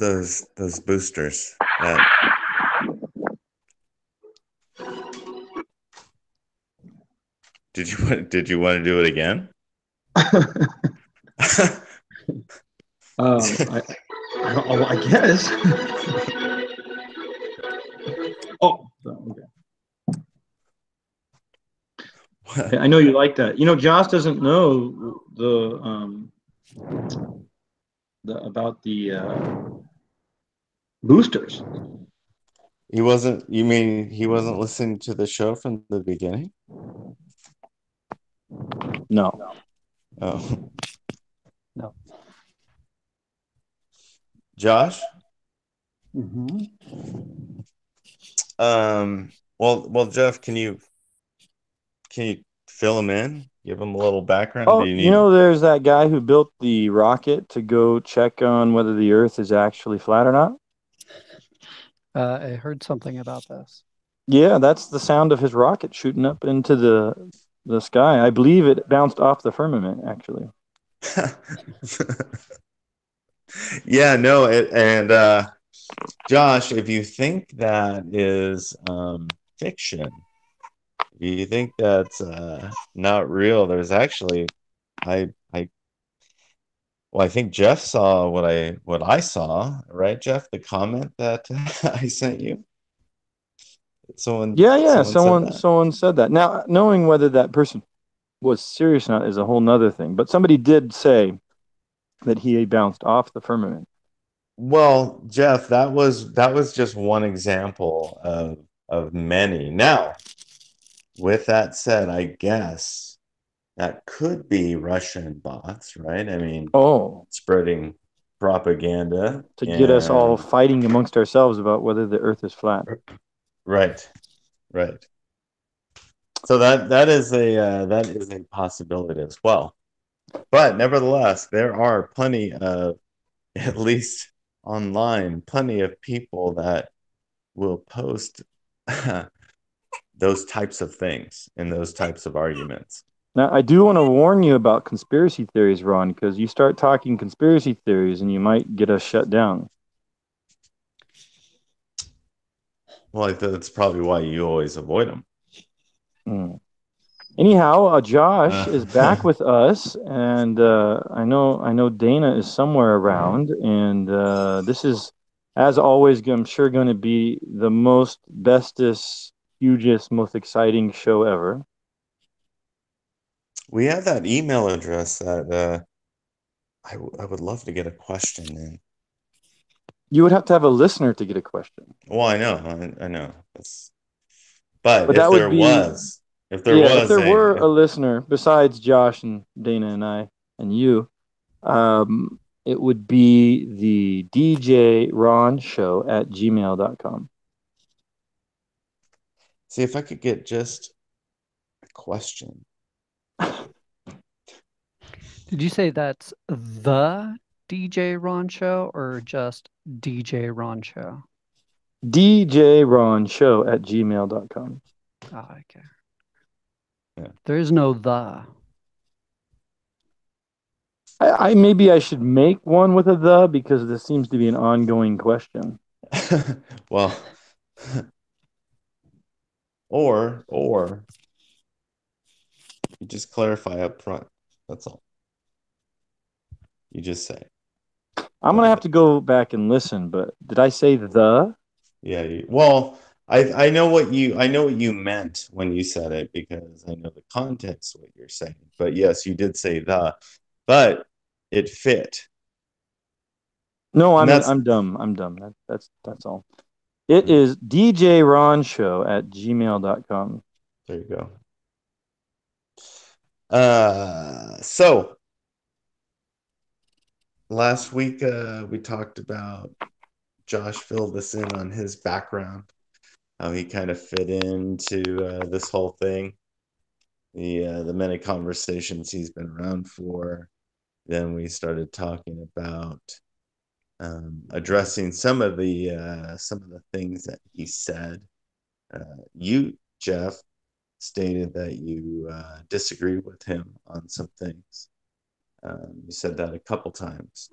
those boosters. That did you want to do it again? I, I guess. Oh, okay. I know you like that. Josh doesn't know the about the boosters. You mean he wasn't listening to the show from the beginning? No, Oh, no. Josh? Mm-hmm. Well, Jeff, can you fill him in? Give him a little background? Do Oh, you need? there's that guy who built the rocket to go check on whether the Earth is actually flat or not. I heard something about this. Yeah, that's the sound of his rocket shooting up into the sky. I believe it bounced off the firmament, actually. Yeah, no, and Josh, if you think that is fiction, if you think that's not real, there's actually I well, I think Jeff saw what I saw, right, Jeff? The comment that I sent you. Someone Yeah. someone said that. Someone said that. Now, knowing whether that person was serious or not is a whole nother thing. But somebody did say that he bounced off the firmament. Well, Jeff, that was just one example of many. Now, with that said, I guess that could be Russian bots, right? I mean, Oh, spreading propaganda to get us all and fighting amongst ourselves about whether the Earth is flat. right, right. So that is a possibility as well. But nevertheless, there are plenty of, at least online, plenty of people that will post those types of things and those types of arguments. Now, I do want to warn you about conspiracy theories, Ron, because you start talking conspiracy theories and you might get us shut down. Well, that's probably why you always avoid them. Mm. Anyhow, Josh is back Uh, with us, and I know Dana is somewhere around, and this is, as always, I'm sure going to be the most bestest, hugest, most exciting show ever. we have that email address that I would love to get a question in. You would have to have a listener to get a question, Well, I know, I know. But but if that would there be, was, if there yeah, if was there were a, a listener besides Josh and Dana and I and you, it would be the DJ Ron Show at gmail.com. see if I could get just a question. Did you say that's the DJ Ron Show or just DJ Ron Show? DJ Ron Show at gmail.com. Ah, okay. Yeah. There is no the. I maybe I should make one with a the because this seems to be an ongoing question. Well, or you just clarify up front. That's all. You just say. I'm gonna have to go back and listen, but did I say the? Yeah. Well, I know what you meant when you said it because I know the context of what you're saying. But yes, you did say the, but it fit, No, and that's I'm dumb. I'm dumb. That's all. It is DJ Ron Show at gmail.com. there you go. So last week we talked about Josh filled us in on his background, how he kind of fit into this whole thing, the many conversations he's been around for. Then we started talking about addressing some of the things that he said. You, Jeff, stated that you disagree with him on some things. You said that a couple times.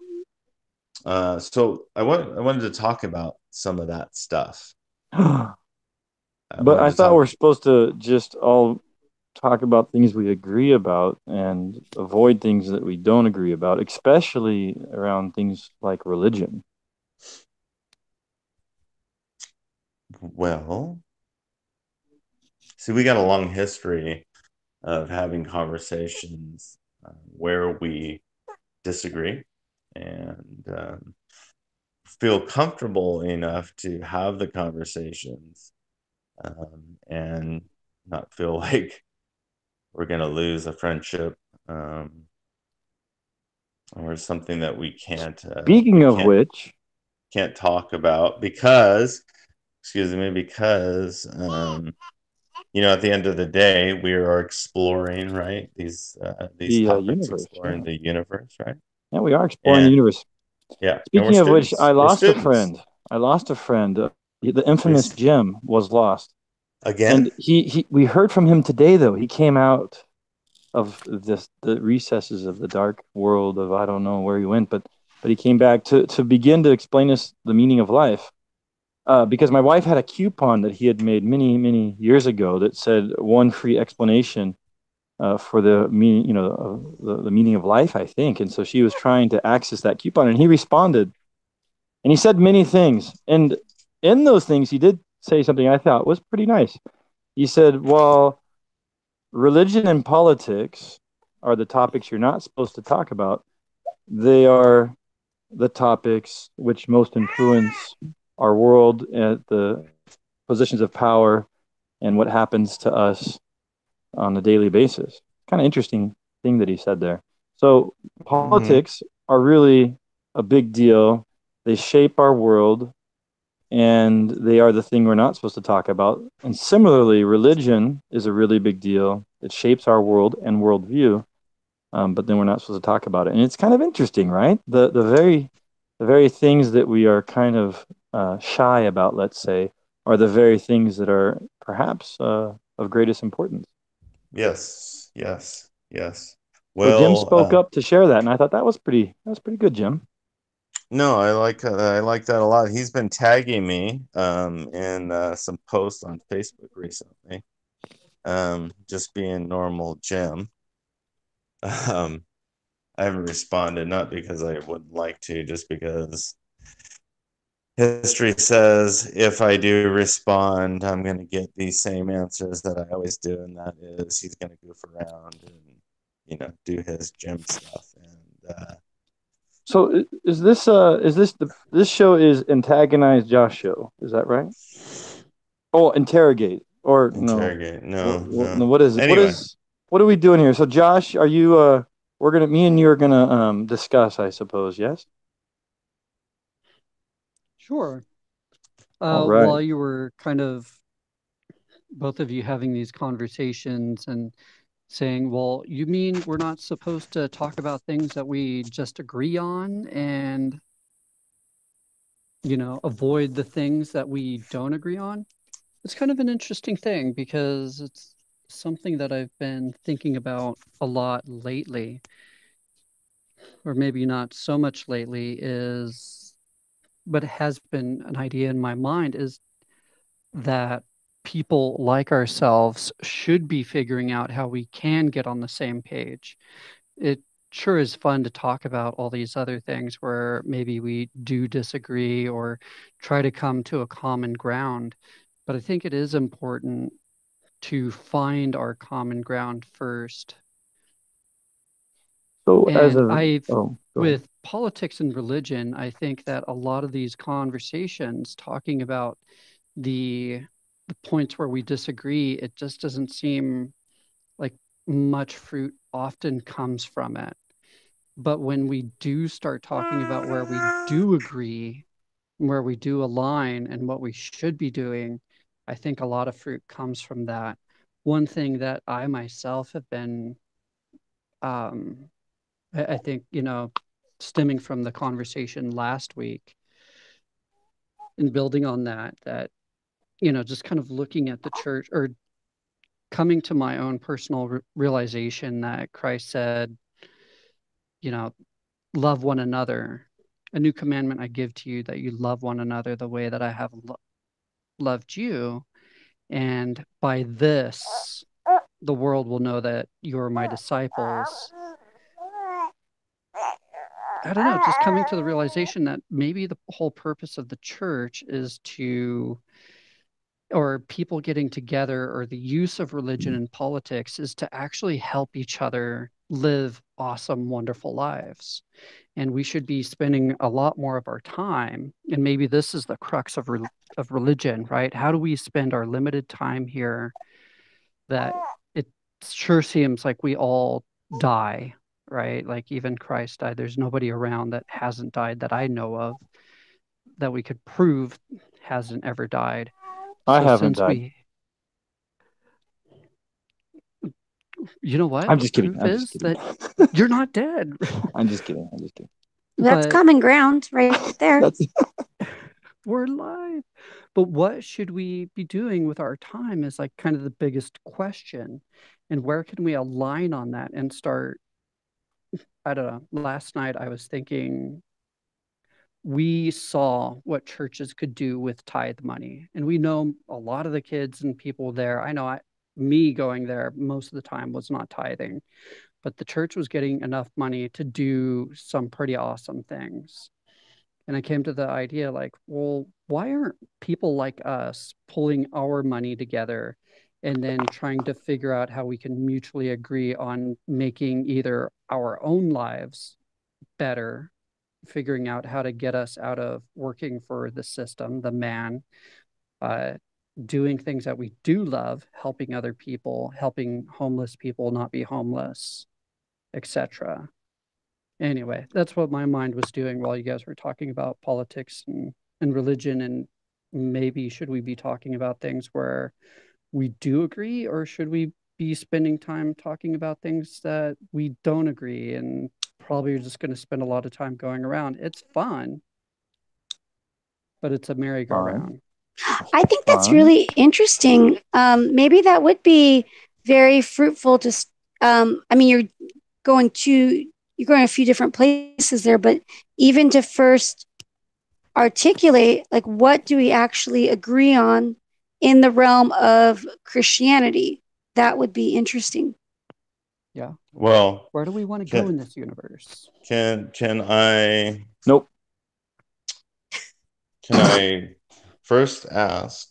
So I wanted to talk about some of that stuff. I But wanted I to thought talk. we're supposed to just all talk about things we agree about and avoid things that we don't agree about, especially around things like religion. Well, see, we got a long history of having conversations where we disagree and feel comfortable enough to have the conversations and not feel like we're going to lose a friendship um, or something that Speaking we of which, can't talk about because excuse me because at the end of the day we are exploring, right, these the topics, universe, exploring yeah. the universe, right? Yeah, we are exploring the And universe. yeah, and Speaking of which, I we're lost a students. friend. I lost a friend. The We're infamous Jim was lost. And again. we heard from him today, though. He came out of the recesses of the dark world of I don't know where he went, but he came back to begin to explain us the meaning of life. Because my wife had a coupon that he had made many years ago that said one free explanation for the meaning, the meaning of life, I think. And so she was trying to access that coupon, and he responded, and he said many things. And in those things, he did say something I thought was pretty nice. He said, "Well, religion and politics are the topics you're not supposed to talk about. They are the topics which most influence our world at the positions of power and what happens to us on a daily basis." Kind of interesting thing that he said there. So Hmm. politics are really a big deal. They shape our world, and they are the thing we're not supposed to talk about. And similarly, religion is a really big deal. It shapes our world and worldview, but then we're not supposed to talk about it. And it's kind of interesting, right? The very things that we are kind of shy about, let's say, are the very things that are perhaps of greatest importance. Yes, yes, yes. So Jim Well, spoke up to share that, and I thought that was pretty good, Jim. no, I like that a lot. He's been tagging me in some posts on Facebook recently. Just being normal Jim. Um, I haven't responded, not because I wouldn't like to, just because history says if I do respond, I'm going to get these same answers that I always do, and that is he's going to goof around and do his Jim stuff. And So this show is antagonize Josh show? Is that right? Oh, interrogate or no? interrogate. What, No, what, no. no, what is it? Anyway, What are we doing here? So Josh, are you me and you are gonna discuss, I suppose, yes? Sure. All right. While you were kind of both of you having these conversations and saying, well, you mean we're not supposed to talk about things that we just agree on and, avoid the things that we don't agree on? It's kind of an interesting thing because it's something that I've been thinking about a lot lately, or maybe not so much lately, but it has been an idea in my mind is that people like ourselves should be figuring out how we can get on the same page. It sure is fun to talk about all these other things where maybe we do disagree or try to come to a common ground. But I think it is important to find our common ground first. So And I've, oh, go ahead. with politics and religion, I think that a lot of these conversations talking about the the points where we disagree, it just doesn't seem like much fruit often comes from it. But when we do start talking about where we do agree, where we do align, and what we should be doing, I think a lot of fruit comes from that. One thing that I myself have been, um, I think, stemming from the conversation last week and building on that, just kind of looking at the church or coming to my own personal realization that Christ said, you know, love one another. a new commandment I give to you, that you love one another the way that I have loved you. And by this, the world will know that you're my disciples. I don't know, just coming to the realization that maybe the whole purpose of the church is to, or people getting together, or the use of religion and politics is to actually help each other live awesome, wonderful lives. And we should be spending a lot more of our time. And maybe this is the crux of religion, right? How do we spend our limited time here that it sure seems like we all die, right? Like even Christ died. There's nobody around that hasn't died that I know of, that we could prove hasn't ever died. I So haven't since died. we, you know what? I'm The just kidding. proof I'm just is kidding. that you're not dead. I'm just kidding. I'm just kidding. That's But common ground right there. That's we're alive. But what should we be doing with our time is like kind of the biggest question. And where can we align on that and start? I don't know. Last night I was thinking, we saw what churches could do with tithe money. And we know a lot of the kids and people there. I know me going there most of the time was not tithing, but the church was getting enough money to do some pretty awesome things. And I came to the idea like, well, why aren't people like us pulling our money together and then trying to figure out how we can mutually agree on making either our own lives better, figuring out how to get us out of working for the system, the man, uh, doing things that we do love, helping other people, helping homeless people not be homeless, etc. Anyway, that's what my mind was doing while you guys were talking about politics and religion, and maybe should we be talking about things where we do agree, or should we be spending time talking about things that we don't agree, and probably are just going to spend a lot of time going around. It's fun, but it's a fine. merry-go-round. I think that's Fine. really interesting. Maybe that would be very fruitful to, I mean, going to, you're going a few different places there, but even to first articulate, like, what do we actually agree on in the realm of Christianity? That would be interesting. Yeah. Well, Where do we want to go in this universe? can I Nope. can I first ask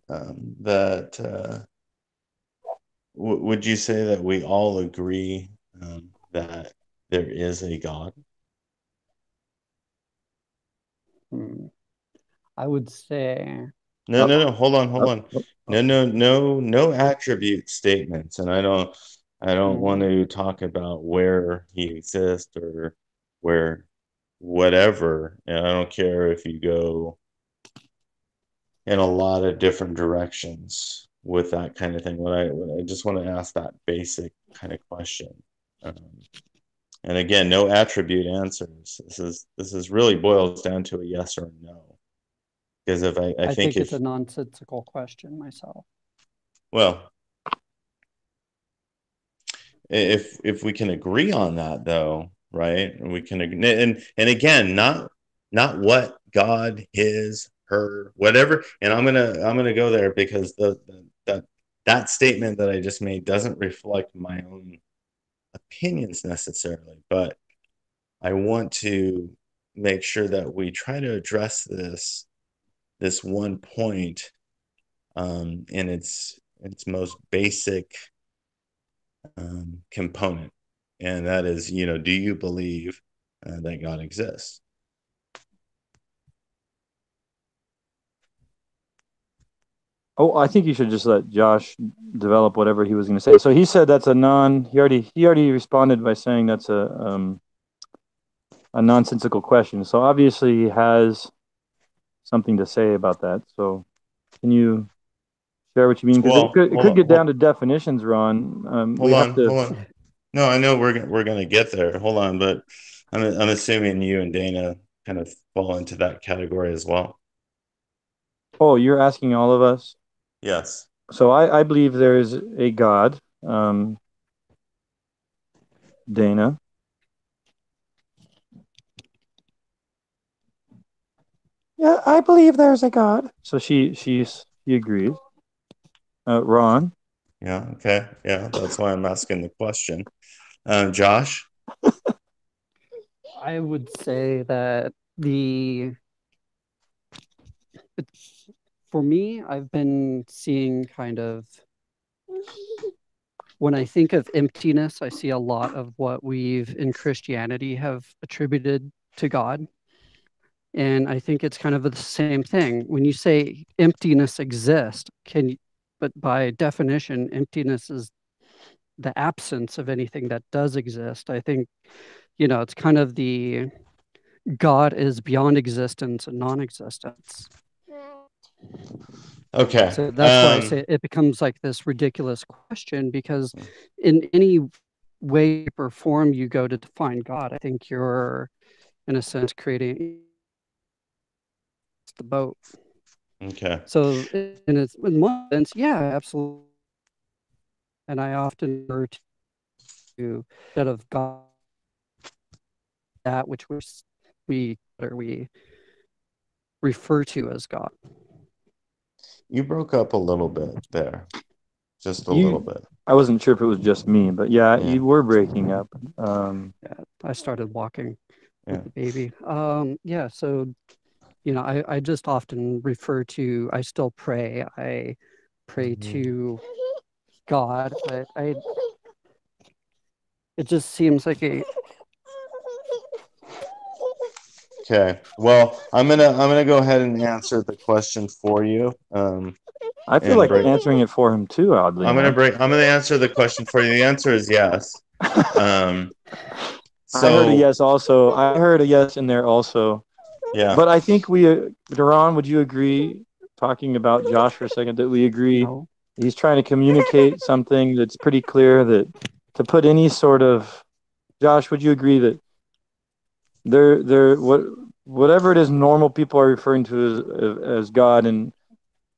that would you say that we all agree that there is a God? I would say No. Hold on. No attribute statements, and I don't want to talk about where he exists or where whatever. And I don't care if you go in a lot of different directions with that kind of thing. What I just want to ask that basic kind of question. Um, and again, no attribute answers. This is really boils down to a yes or a no. Because if I think think it's if a nonsensical question myself. well, if we can agree on that though, right? And we can and again, not what God, his, her, whatever. And I'm gonna go there because that statement that I just made doesn't reflect my own opinions necessarily, but I want to make sure that we try to address this one point in its most basic component, and that is, do you believe that God exists? Oh, I think you should just let Josh develop whatever he was going to say. So he said that's a non. He already responded by saying that's a nonsensical question. So obviously he has something to say about that. So can you share what you mean? Because Well, it could get down to definitions, Ron. We have to. hold on. No, I know we're gonna get there. Hold on, but I'm assuming you and Dana kind of fall into that category as well. Oh, you're asking all of us? Yes. So I believe there is a God, Dana. Yeah, I believe there's a God. So she agrees. Ron? Yeah, okay. Yeah, that's why I'm asking the question. Josh? I would say that for me, I've been seeing kind of, when I think of emptiness, I see a lot of what we've in Christianity have attributed to God. And I think it's kind of the same thing. When you say emptiness exists, but by definition, emptiness is the absence of anything that does exist. I think, it's kind of the God is beyond existence and non-existence. Okay. So that's why I say it becomes like this ridiculous question, because in any way or form you go to define God, I think you're, in a sense, creating the boat. Okay. So in one sense, yeah, absolutely. And I often refer to, instead of God, that which we refer to as God. You broke up a little bit there. Just a little bit. I wasn't sure if it was just me, but yeah. You were breaking up. Yeah, I started walking with the baby. Yeah, so I just often refer to, I still pray. I pray to God, but it just seems like Okay. Well, I'm gonna go ahead and answer the question for you. I feel like answering it for him too, oddly. I'm gonna answer the question for you. The answer is yes. I heard a yes also. I heard a yes in there also. Yeah. But I think Duran, would you agree, talking about Josh for a second, that we agree he's trying to communicate something that's pretty clear, that to put any sort of, Josh, would you agree that whatever it is normal people are referring to as God, and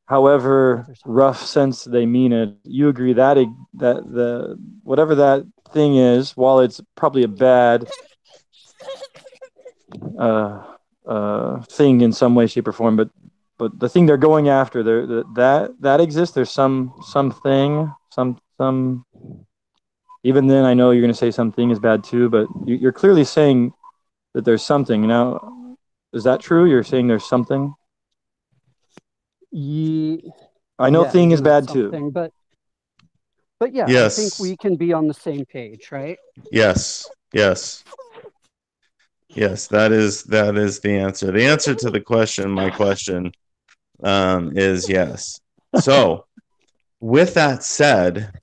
however rough sense they mean it, you agree that the whatever that thing is, while it's probably a bad thing in some way, shape, or form, but the thing they're going after, that exists. There's something. Even then, I know you're going to say something is bad too, but you're clearly saying that there's something. Now, is that true? You're saying there's something. I know thing is bad too, but yeah, yes. I think we can be on the same page, right? Yes. That is the answer. The answer to the question, my question, is yes. So, with that said,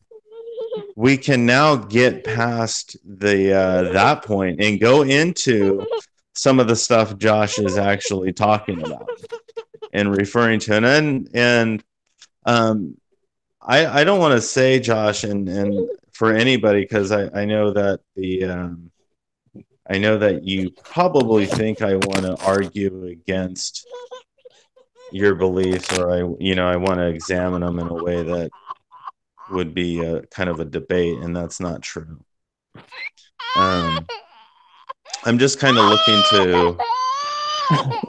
we can now get past that point and go into some of the stuff Josh is actually talking about and referring to. And I don't want to say, Josh, and for anybody, because I know that I know that you probably think I want to argue against your beliefs, or I want to examine them in a way that would be a kind of a debate, and that's not true. I'm just kind of looking to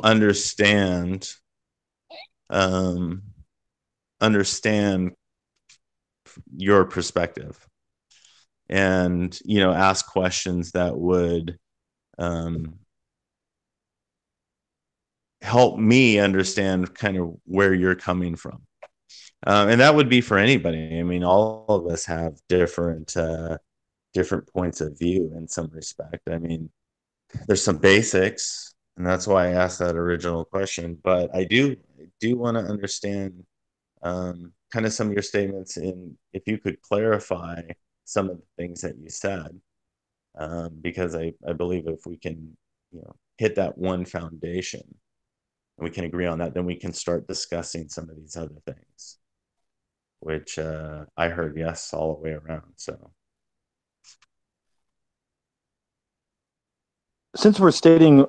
understand your perspective, and ask questions that would help me understand kind of where you're coming from. And that would be for anybody. I mean, all of us have different points of view in some respect. I mean, there's some basics, and that's why I asked that original question. But I do want to understand kind of some of your statements, and if you could clarify some of the things that you said, because I believe if we can hit that one foundation and we can agree on that, then we can start discussing some of these other things, which I heard yes all the way around. So since we're stating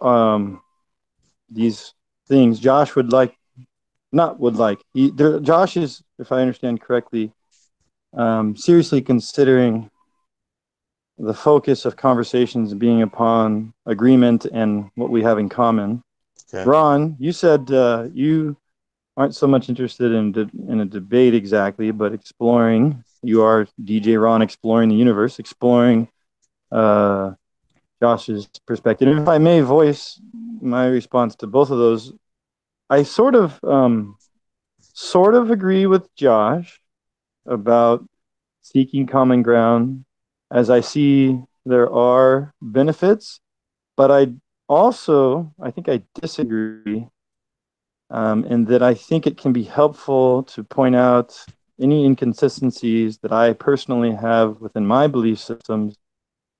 these things, Josh Josh is, if I understand correctly, seriously considering the focus of conversations being upon agreement and what we have in common. Okay. Ron, you said you aren't so much interested in a debate exactly, but exploring. You are DJ Ron exploring the universe, exploring uh, Josh's perspective. And if I may voice my response to both of those, I sort of agree with Josh about seeking common ground, as I see there are benefits, but I think I disagree, in that I think it can be helpful to point out any inconsistencies that I personally have within my belief systems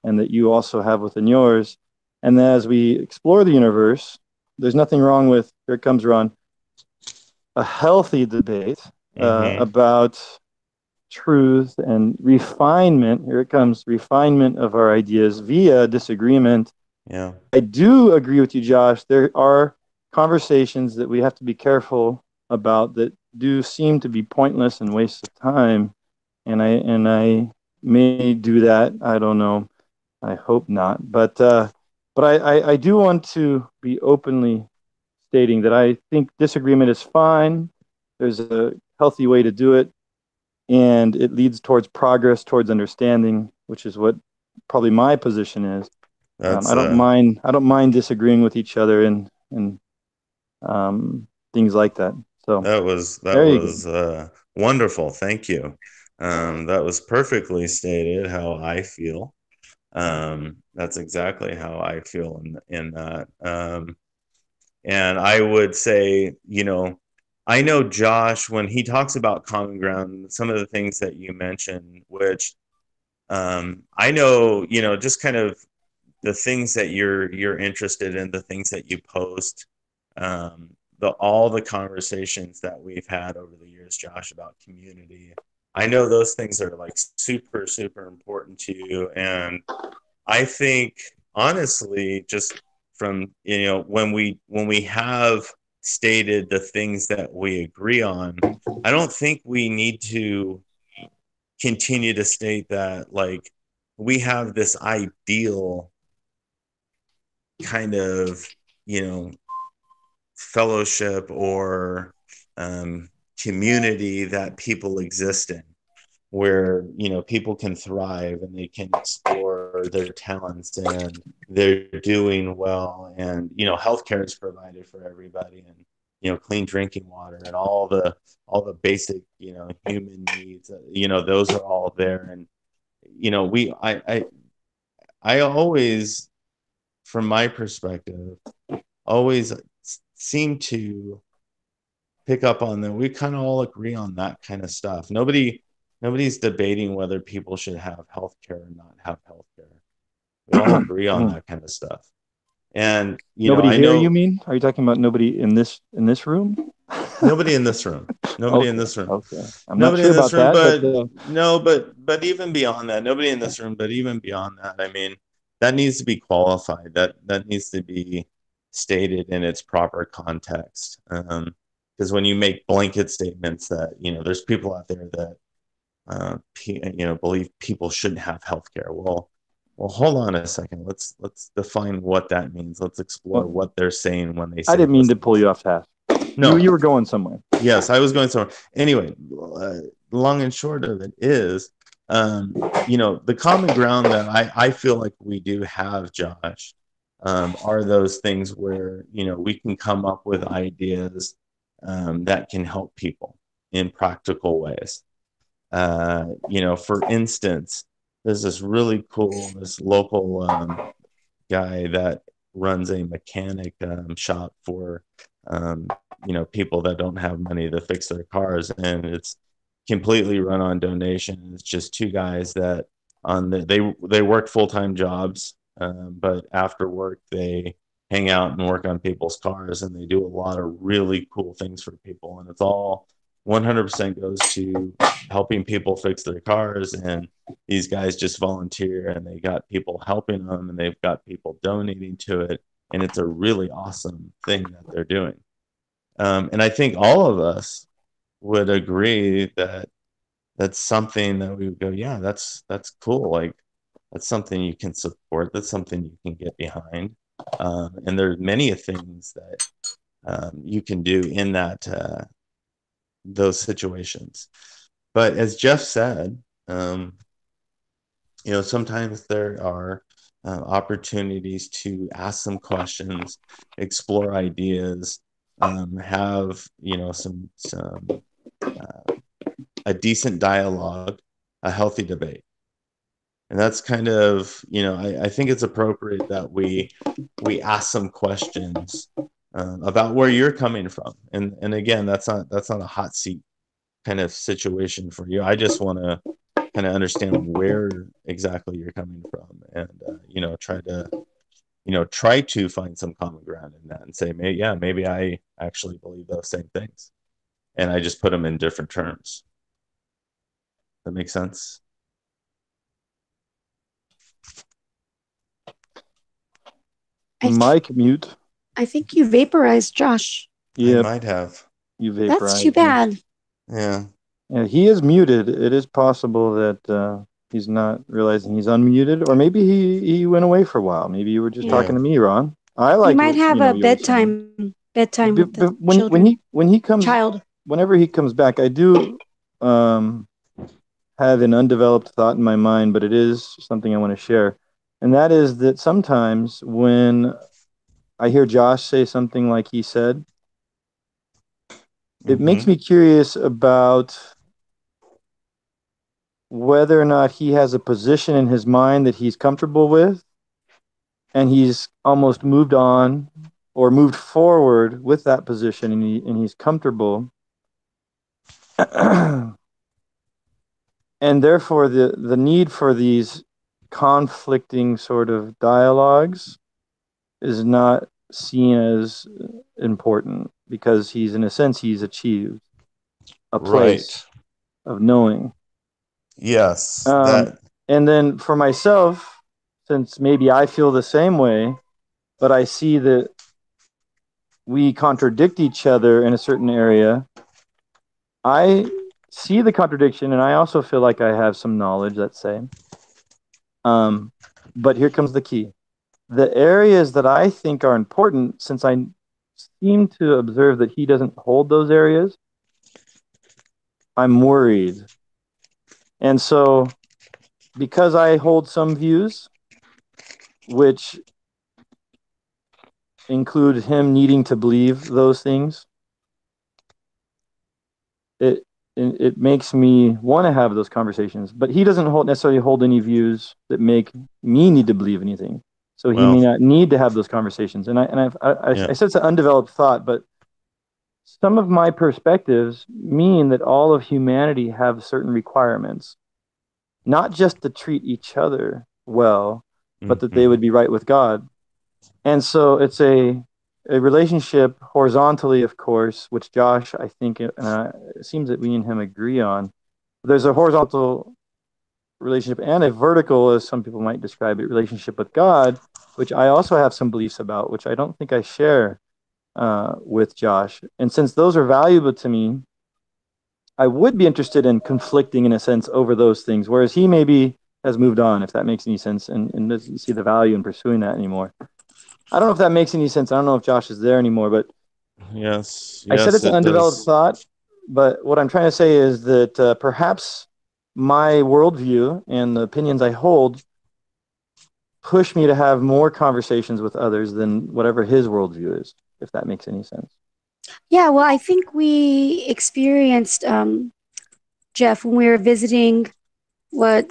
and that you also have within yours. And as we explore the universe, there's nothing wrong with, here it comes, Ron, a healthy debate Mm-hmm. about truth and refinement. Here it comes, refinement of our ideas via disagreement. Yeah. I do agree with you, Josh. There are conversations that we have to be careful about that do seem to be pointless and waste of time. And I may do that. I don't know. I hope not. But I do want to be openly stating that I think disagreement is fine. There's a healthy way to do it, and it leads towards progress, towards understanding, which is what probably my position is. That's I don't mind. I don't mind disagreeing with each other and things like that. So that there you go. was wonderful. Thank you. That was perfectly stated how I feel. That's exactly how I feel in that. And I would say, I know Josh, when he talks about common ground, some of the things that you mentioned, which I know, just kind of the things that you're interested in, the things that you post, all the conversations that we've had over the years, Josh, about community. I know those things are like super, super important to you. And I think honestly, just from when we have stated the things that we agree on, I don't think we need to continue to state that like we have this ideal kind of fellowship or community that people exist in where people can thrive and they can explore their talents and they're doing well, and healthcare is provided for everybody, and clean drinking water and all the basic human needs, those are all there. And we I always, from my perspective, always seem to pick up on that. We kind of all agree on that kind of stuff. Nobody's debating whether people should have health care or not have health care. We all agree on that kind of stuff. And Nobody I here, you know mean? Are you talking about nobody in this room? nobody in this room. Nobody in Okay, this room. okay. I'm not Nobody sure in this about room, that, but but no, but even beyond that, nobody in this room, but even beyond that, I mean, that needs to be qualified. That needs to be stated in its proper context. Because when you make blanket statements that there's people out there that believe people shouldn't have health care. Well, hold on a second. Let's define what that means. Let's explore well, what they're saying when they I say didn't mean those to pull things. you off task. No, You were going somewhere. yes, I was going somewhere. Anyway, long and short of it is, the common ground that I feel like we do have, Josh, are those things where, we can come up with ideas that can help people in practical ways. For instance, there's this really cool, this local guy that runs a mechanic shop for people that don't have money to fix their cars, and it's completely run on donation. It's just two guys that they work full-time jobs, but after work they hang out and work on people's cars, and they do a lot of really cool things for people, and it's all 100% goes to helping people fix their cars. And these guys just volunteer, and they got people helping them, and they've got people donating to it, and it's a really awesome thing that they're doing. And I think all of us would agree that that's something that we would go, yeah, that's cool. Like that's something you can support. That's something you can get behind. And there's many things that you can do in that those situations. But as Jeff said, sometimes there are opportunities to ask some questions, explore ideas, have some a decent dialogue, a healthy debate. And that's kind of, I think it's appropriate that we ask some questions about where you're coming from. And again, that's not a hot seat kind of situation for you. I just want to kind of understand where exactly you're coming from, and try to find some common ground in that, and say, maybe I actually believe those same things, and I just put them in different terms. That makes sense. Mike mute. I think you vaporized Josh. Yeah, I might have. You vaporized. That's too bad. Yeah. Yeah, he is muted. It is possible that he's not realizing he's unmuted, or maybe he went away for a while. Maybe you were just talking to me, Ron. I like. You might have a bedtime with the children. When he comes, child. Whenever he comes back, I do have an undeveloped thought in my mind, but it is something I want to share, and that is that sometimes when I hear Josh say something like he said, it makes me curious about whether or not he has a position in his mind that he's comfortable with, and he's almost moved on or moved forward with that position, and he's comfortable. And therefore, the need for these conflicting sort of dialogues is not seen as important, because he's, in a sense, he's achieved a place of knowing. Yes. And then for myself, since maybe I feel the same way, but I see that we contradict each other in a certain area, I see the contradiction, and I also feel like I have some knowledge, let's say. But here comes the key. The areas that I think are important, since I seem to observe that he doesn't hold those areas, I'm worried. And so, because I hold some views, which include him needing to believe those things, it makes me want to have those conversations. But he doesn't necessarily hold any views that make me need to believe anything. So he may not need to have those conversations. And I said it's an undeveloped thought, but some of my perspectives mean that all of humanity have certain requirements, not just to treat each other well, but that they would be right with God. And so it's a relationship horizontally, of course, which Josh, I think, it seems that we and him agree on. There's a horizontal relationship and a vertical, as some people might describe it, relationship with God, which I also have some beliefs about, which I don't think I share with Josh. And since those are valuable to me, I would be interested in conflicting, in a sense, over those things, whereas he maybe has moved on, if that makes any sense, and doesn't see the value in pursuing that anymore. I don't know if that makes any sense. I don't know if Josh is there anymore, but yes, I said it's an undeveloped thought, but what I'm trying to say is that perhaps my worldview and the opinions I hold push me to have more conversations with others than whatever his worldview is, if that makes any sense. Yeah, well, I think we experienced, Jeff, when we were visiting what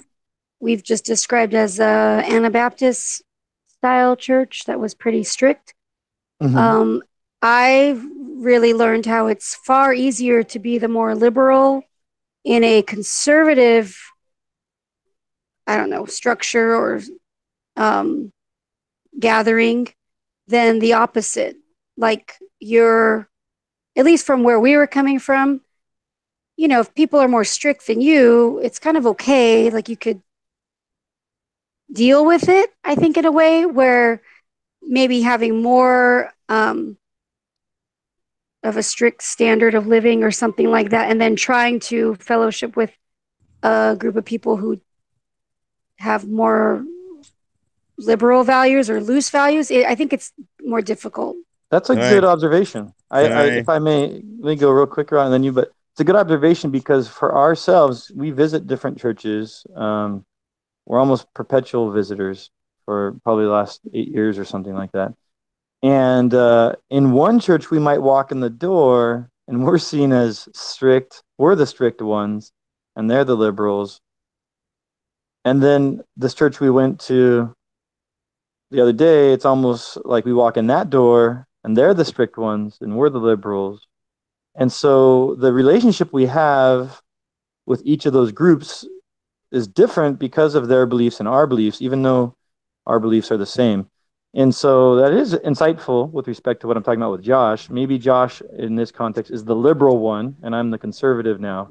we've just described as a Anabaptist style church that was pretty strict. I really learned how it's far easier to be the more liberal in a conservative, I don't know, structure or gathering than the opposite. Like you're, at least from where we were coming from, if people are more strict than you, it's kind of okay. Like you could deal with it, I think, in a way where maybe having more of a strict standard of living or something like that, and then trying to fellowship with a group of people who have more liberal values or loose values, I think it's more difficult. That's a good observation. If I may, let me go real quick around and then you, but it's a good observation because for ourselves, we visit different churches. We're almost perpetual visitors for probably the last 8 years or something like that. And in one church, we might walk in the door and we're seen as strict. We're the strict ones, and they're the liberals. And then this church we went to the other day, it's almost like we walk in that door and they're the strict ones and we're the liberals. And so the relationship we have with each of those groups is different because of their beliefs and our beliefs, even though our beliefs are the same. And so that is insightful with respect to what I'm talking about with Josh. Maybe Josh, in this context, is the liberal one, and I'm the conservative now.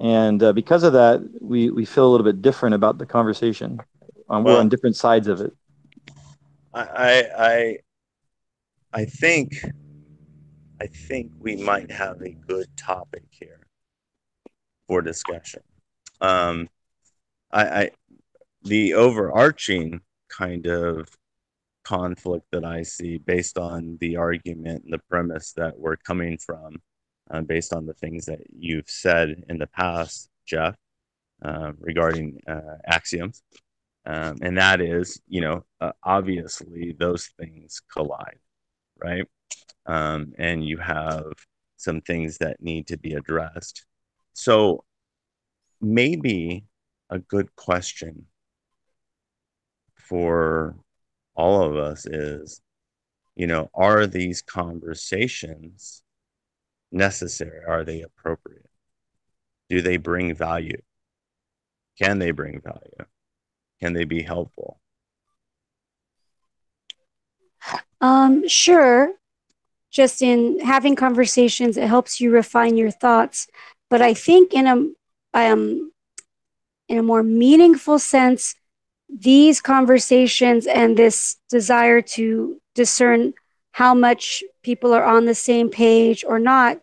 And because of that, we feel a little bit different about the conversation. We're on different sides of it. I think we might have a good topic here for discussion. The overarching kind of conflict that I see based on the argument and the premise that we're coming from, based on the things that you've said in the past, Jeff, regarding axioms. And that is, obviously those things collide, right? And you have some things that need to be addressed. So maybe a good question for all of us is, are these conversations necessary? Are they appropriate? Do they bring value? Can they bring value? Can they be helpful? Sure. Just in having conversations, it helps you refine your thoughts. But I think in a more meaningful sense, these conversations and this desire to discern how much people are on the same page or not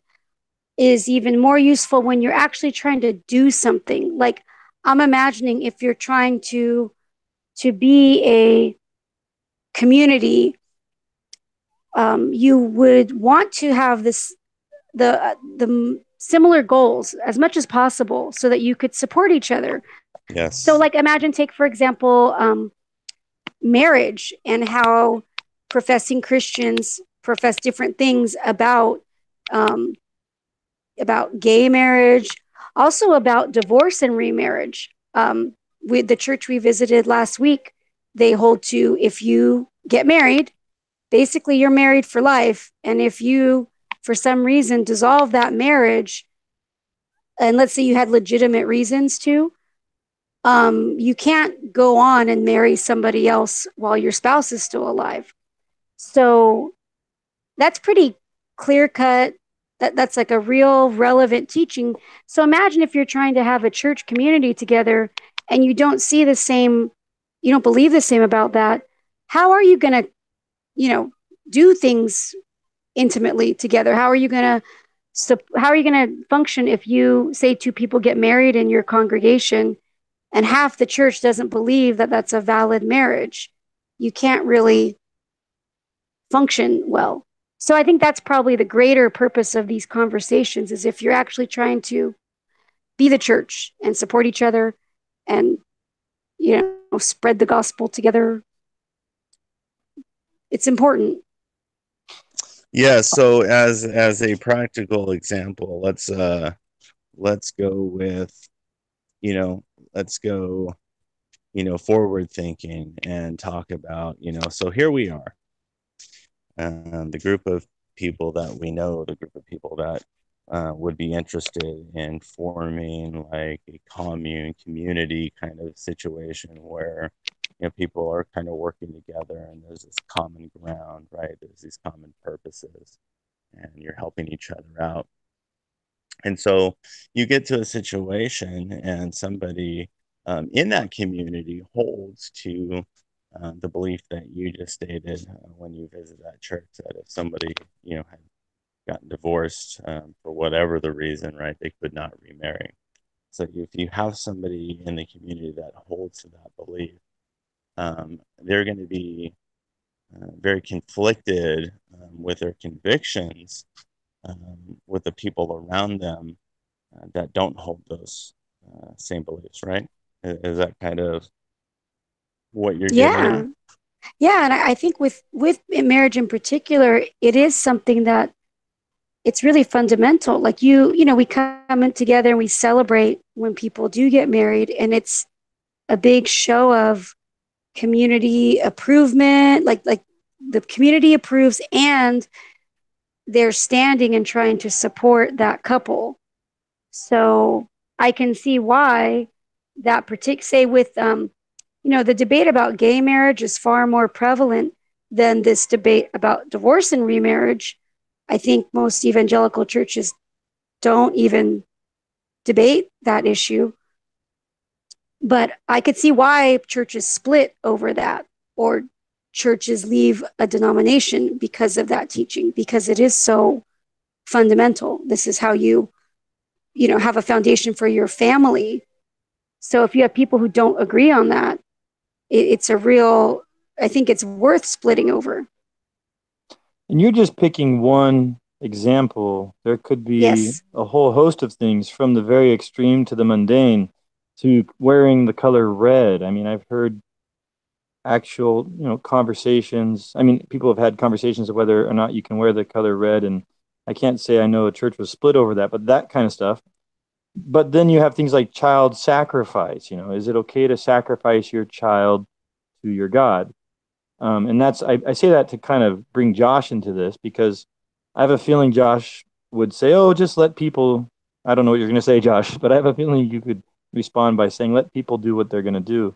is even more useful when you're actually trying to do something. Like, I'm imagining if you're trying to be a community, you would want to have the similar goals as much as possible so that you could support each other. Yes. So, like, take, for example, marriage and how professing Christians profess different things about gay marriage, also about divorce and remarriage. With the church we visited last week, they hold to, if you get married, basically you're married for life. And if you, for some reason, dissolve that marriage, and let's say you had legitimate reasons to, you can't go on and marry somebody else while your spouse is still alive. So that's pretty clear cut. That's like a real relevant teaching. So imagine if you're trying to have a church community together and you don't see the same, you don't believe the same about that. How are you going to, do things intimately together? How are you going to function if you say two people get married in your congregation and half the church doesn't believe that that's a valid marriage? You can't really function well. So I think that's probably the greater purpose of these conversations, is if you're actually trying to be the church and support each other and, spread the gospel together. It's important. Yeah. So as a practical example, let's go with, let's go, forward thinking and talk about, so here we are. The group of people that we know, the group of people that would be interested in forming like a commune community kind of situation where people are kind of working together and there's this common ground, right? There's these common purposes and you're helping each other out. And so you get to a situation and somebody in that community holds to the belief that you just stated when you visit that church, that if somebody, had gotten divorced for whatever the reason, right, they could not remarry. So if you have somebody in the community that holds to that belief, they're going to be very conflicted with their convictions with the people around them that don't hold those same beliefs, right? Is that kind of what you're getting Yeah. at? Yeah, and I think with marriage in particular, it is something that it's really fundamental. Like we come in together and we celebrate when people do get married, and it's a big show of community improvement. Like the community approves, and they're standing and trying to support that couple. So I can see why that particular say with the debate about gay marriage is far more prevalent than this debate about divorce and remarriage. I think most evangelical churches don't even debate that issue. But I could see why churches split over that, or churches leave a denomination because of that teaching, because it is so fundamental. This is how you have a foundation for your family. So if you have people who don't agree on that, it's a real, I think it's worth splitting over. And you're just picking one example. There could be Yes. a whole host of things, from the very extreme to the mundane to wearing the color red. I mean, I've heard actual, conversations. I mean, people have had conversations of whether or not you can wear the color red. And I can't say I know a church was split over that, but that kind of stuff. But then you have things like child sacrifice. Is it okay to sacrifice your child to your God? And I say that to kind of bring Josh into this, because I have a feeling Josh would say, "Oh, just let people." I don't know what you're going to say, Josh, but I have a feeling you could respond by saying, "Let people do what they're going to do."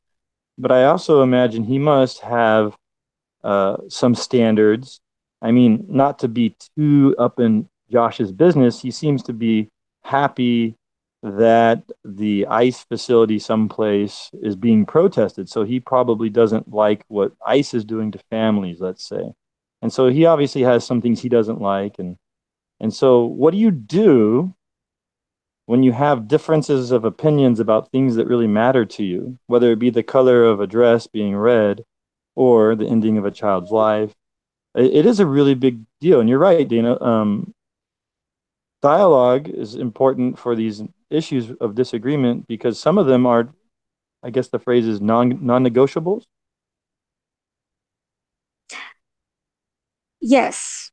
But I also imagine he must have some standards. I mean, not to be too up in Josh's business, he seems to be happy that the ICE facility someplace is being protested. So he probably doesn't like what ICE is doing to families, let's say. And so he obviously has some things he doesn't like. And so what do you do when you have differences of opinions about things that really matter to you, whether it be the color of a dress being red or the ending of a child's life? It is a really big deal. And you're right, Dana. Dialogue is important for these issues of disagreement, because some of them are, I guess the phrase is non-negotiables. Yes.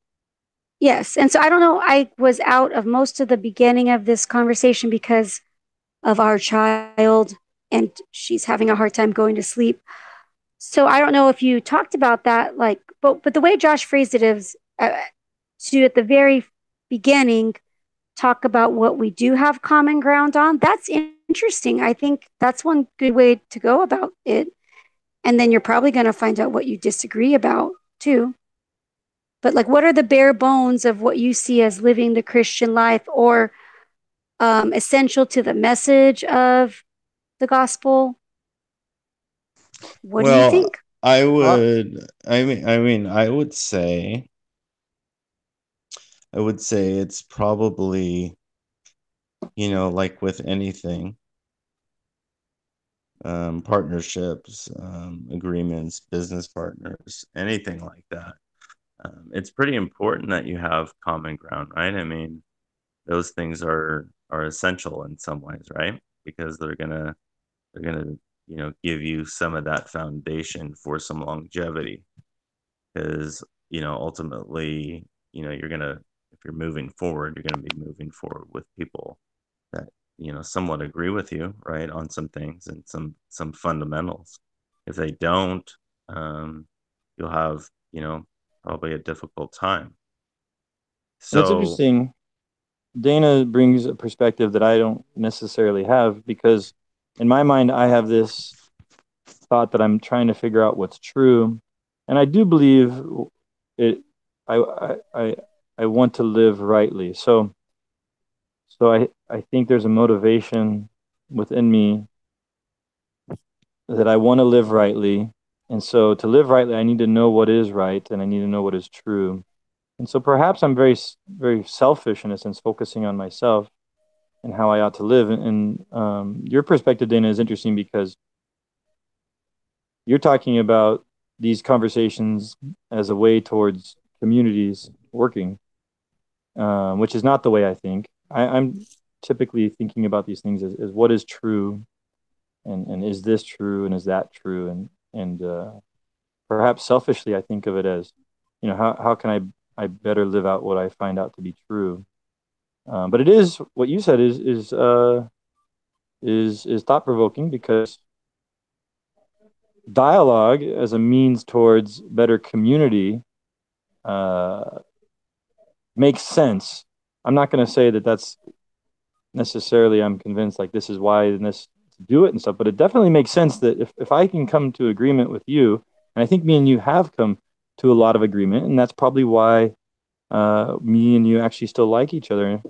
Yes. And so I don't know, I was out of most of the beginning of this conversation because of our child, and she's having a hard time going to sleep. So I don't know if you talked about that, like, but the way Josh phrased it is to at the very beginning talk about what we do have common ground on. That's interesting. I think that's one good way to go about it. And then you're probably going to find out what you disagree about too. But like, what are the bare bones of what you see as living the Christian life, or essential to the message of the gospel? What do you Well, think? I Uh, would, I mean, I would say it's probably, like with anything, partnerships, agreements, business partners, anything like that. It's pretty important that you have common ground, right? I mean, those things are essential in some ways, right? Because they're gonna give you some of that foundation for some longevity. Because ultimately, you're gonna if you're moving forward, you're gonna be moving forward with people that somewhat agree with you, right, on some things and some fundamentals. If they don't, um, you'll have probably a difficult time. that's So, interesting. Dana brings a perspective that I don't necessarily have, because in my mind, I have this thought that I'm trying to figure out what's true. And I do believe it, I want to live rightly. So I think there's a motivation within me that I want to live rightly. And so to live rightly, I need to know what is right, and I need to know what is true. And so perhaps I'm very, very selfish in a sense, focusing on myself and how I ought to live. And your perspective, Dana, is interesting, because you're talking about these conversations as a way towards communities working, which is not the way I think. I'm typically thinking about these things as what is true, and is this true, and is that true, and perhaps selfishly I think of it as, how can I better live out what I find out to be true. But it is what you said is thought provoking, because dialogue as a means towards better community uh, makes sense. I'm not going to say that that's necessarily, I'm convinced like this is why and this to do it and stuff, but it definitely makes sense that if I can come to agreement with you, and I think me and you have come to a lot of agreement, and that's probably why me and you actually still like each other.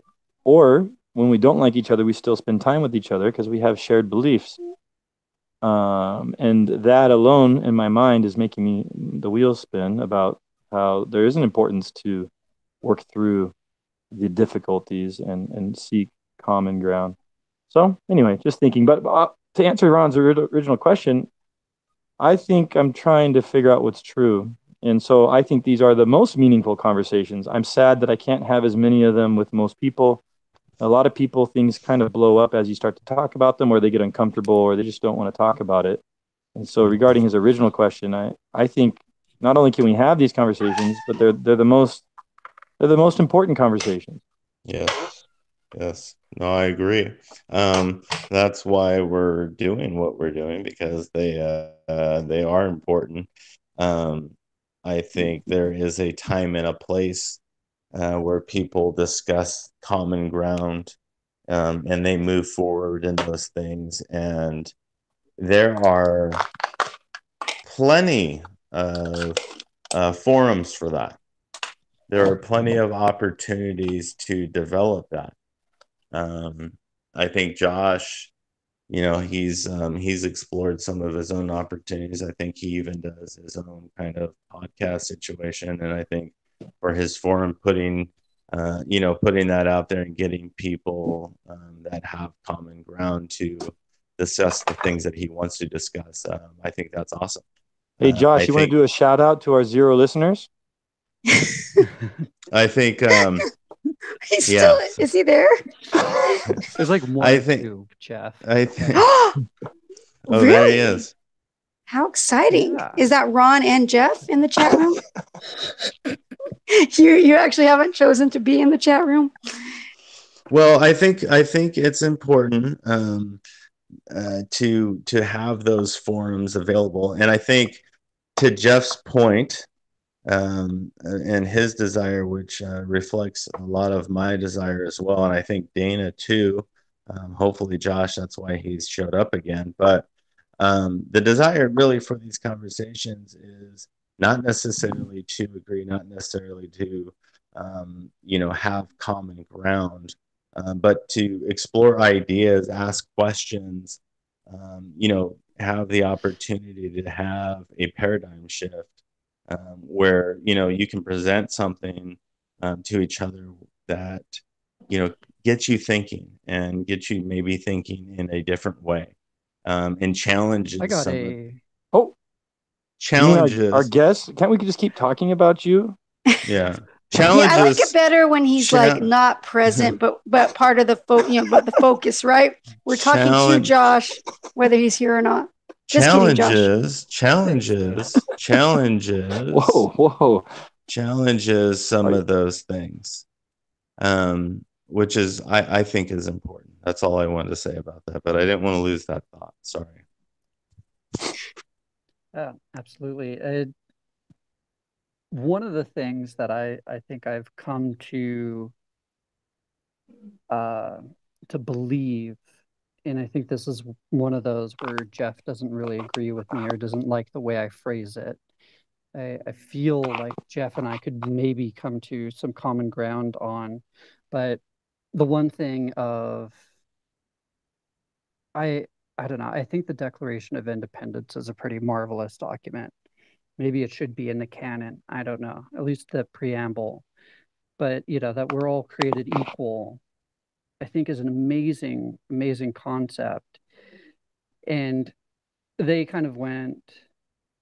Or when we don't like each other, we still spend time with each other because we have shared beliefs. And that alone in my mind is making me the wheels spin about how there is an importance to work through the difficulties and seek common ground. So anyway, just thinking. But to answer Ron's original question, I think I'm trying to figure out what's true. And so I think these are the most meaningful conversations. I'm sad that I can't have as many of them with most people. A lot of people, things kind of blow up as you start to talk about them, or they get uncomfortable, or they just don't want to talk about it. And so regarding his original question, I think not only can we have these conversations, but they're the most important conversations. Yes. Yes. No, I agree. That's why we're doing what we're doing, because they are important. Um, I think there is a time and a place where people discuss common ground, and they move forward in those things. And there are plenty of forums for that. There are plenty of opportunities to develop that. I think Josh, he's explored some of his own opportunities. I think he even does his own kind of podcast situation, and I think for his forum, putting that out there and getting people that have common ground to discuss the things that he wants to discuss, I think that's awesome. Hey, Josh, I you want to think do a shout out to our 0 listeners? I think He's yeah. still, is he there? There's like one I or think two, Jeff. I think Oh, oh, there he really? is. How exciting. Yeah. Is that Ron and Jeff in the chat room? You actually haven't chosen to be in the chat room? Well, I think it's important to have those forums available, and I think to Jeff's point, and his desire, which reflects a lot of my desire as well, and I think Dana too. Hopefully, Josh, that's why he's showed up again. But the desire really for these conversations is not necessarily to agree, not necessarily to have common ground, but to explore ideas, ask questions, have the opportunity to have a paradigm shift, where you can present something to each other that gets you thinking, and gets you maybe thinking in a different way, and I challenges got some of a Oh, you mean our challenges. guests? Can't we just keep talking about you? Yeah, Yeah, I like it challenges. better when he's like not present, but part of the but the focus, right? We're talking to challenge Josh, whether he's here or not. Just kidding, Josh. Whoa, whoa. Challenges some Are, of those things, which is I think is important. That's all I wanted to say about that, but I didn't want to lose that thought. Sorry. absolutely. One of the things that I think I've come uh, to believe, and I think this is one of those where Jeff doesn't really agree with me or doesn't like the way I phrase it. I feel like Jeff and I could maybe come to some common ground on, but the one thing of I I don't know. I think the Declaration of Independence is a pretty marvelous document. Maybe it should be in the canon. I don't know. At least the preamble. But that we're all created equal, I think is an amazing, amazing concept. And they kind of went,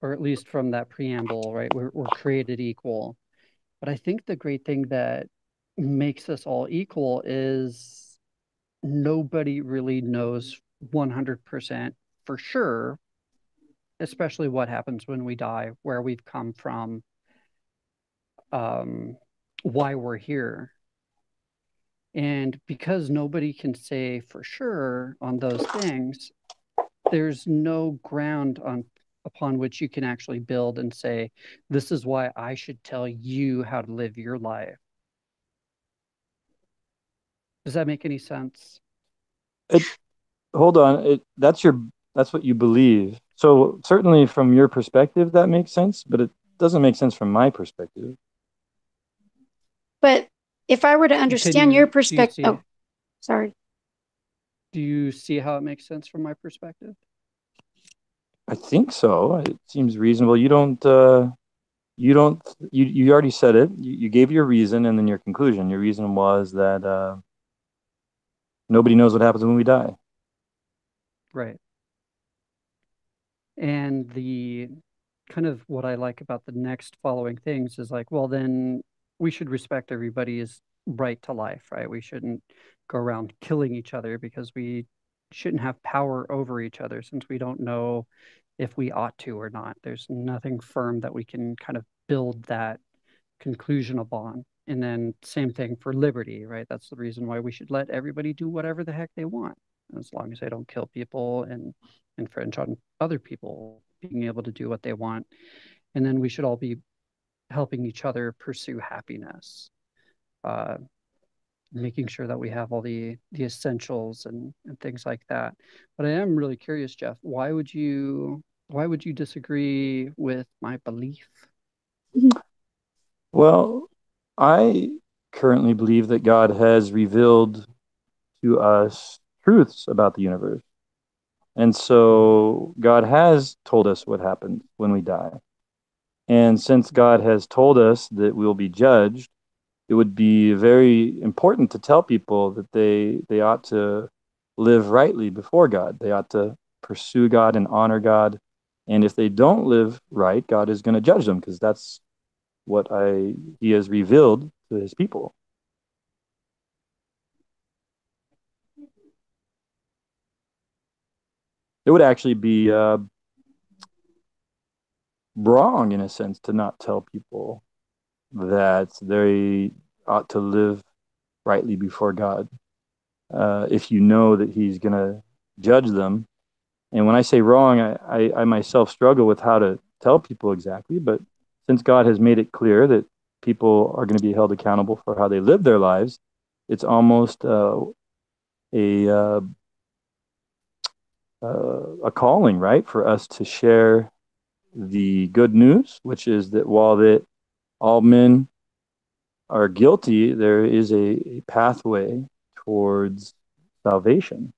or at least from that preamble, right? We're created equal. But I think the great thing that makes us all equal is nobody really knows 100% for sure, especially what happens when we die, where we've come from, um, why we're here. And because nobody can say for sure on those things, there's no ground upon which you can actually build and say, this is why I should tell you how to live your life. Does that make any sense? It, hold on. That's what you believe. So certainly from your perspective, that makes sense, but it doesn't make sense from my perspective. But if I were to Can understand your you do you perspective, see oh, sorry. do you see how it makes sense from my perspective? I think so. It seems reasonable. You already said it. You gave your reason and then your conclusion. Your reason was that nobody knows what happens when we die. Right. And the kind of what I like about the next following things is like, well, then we should respect everybody's right to life, right? We shouldn't go around killing each other because we shouldn't have power over each other since we don't know if we ought to or not. There's nothing firm that we can kind of build that conclusion upon. And then same thing for liberty, right? That's the reason why we should let everybody do whatever the heck they want, as long as they don't kill people and infringe on other people being able to do what they want. And then we should all be helping each other pursue happiness, uh, making sure that we have all the essentials and things like that. But I am really curious, Jeff, why would you disagree with my belief? Well, I currently believe that God has revealed to us truths about the universe. And so God has told us what happens when we die. And since God has told us that we will be judged, it would be very important to tell people that they ought to live rightly before God. They ought to pursue God and honor God. And if they don't live right, God is going to judge them because that's what he has revealed to his people. It would actually be wrong in a sense to not tell people that they ought to live rightly before God if you know that he's going to judge them. And when I say wrong, I myself struggle with how to tell people exactly. But since God has made it clear that people are going to be held accountable for how they live their lives, it's almost a a calling, right, for us to share the good news, which is that while that all men are guilty, there is a pathway towards salvation.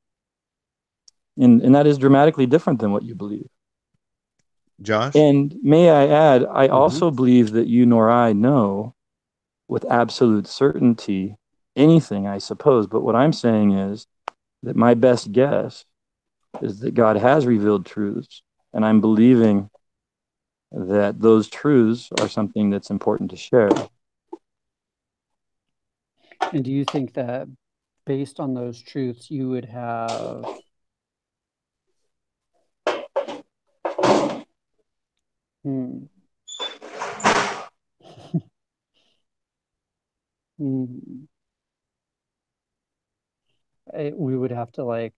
And that is dramatically different than what you believe. Josh? And may I add, I Mm-hmm. also believe that you nor I know with absolute certainty anything, I suppose. But what I'm saying is that my best guess is that God has revealed truths, and I'm believing that those truths are something that's important to share. And do you think that based on those truths, you would have hmm, hmm, we would have to like,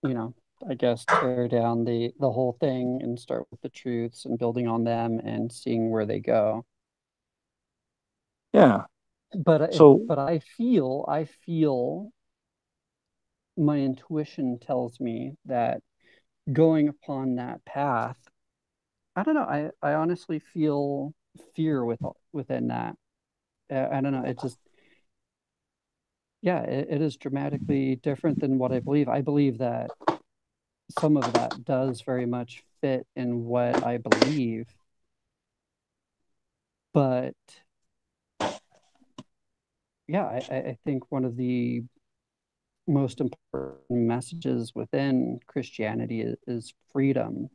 you know, I guess tear down the whole thing and start with the truths and building on them and seeing where they go. Yeah. So, But I feel my intuition tells me that going upon that path, I don't know, I honestly feel fear within that. I don't know, it just yeah, it is dramatically different than what I believe. I believe that some of that does very much fit in what I believe, but yeah, I think one of the most important messages within Christianity is freedom.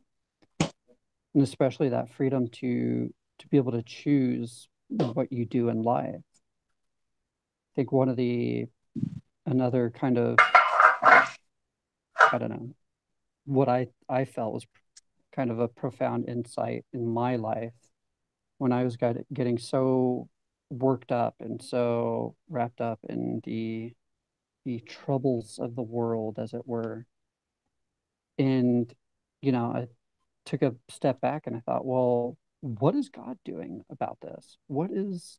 and especially that freedom to be able to choose what you do in life. I think another kind of, I don't know, what I felt was kind of a profound insight in my life when I was getting so worked up and so wrapped up in the troubles of the world, as it were. And, I took a step back and I thought, well, what is God doing about this? What does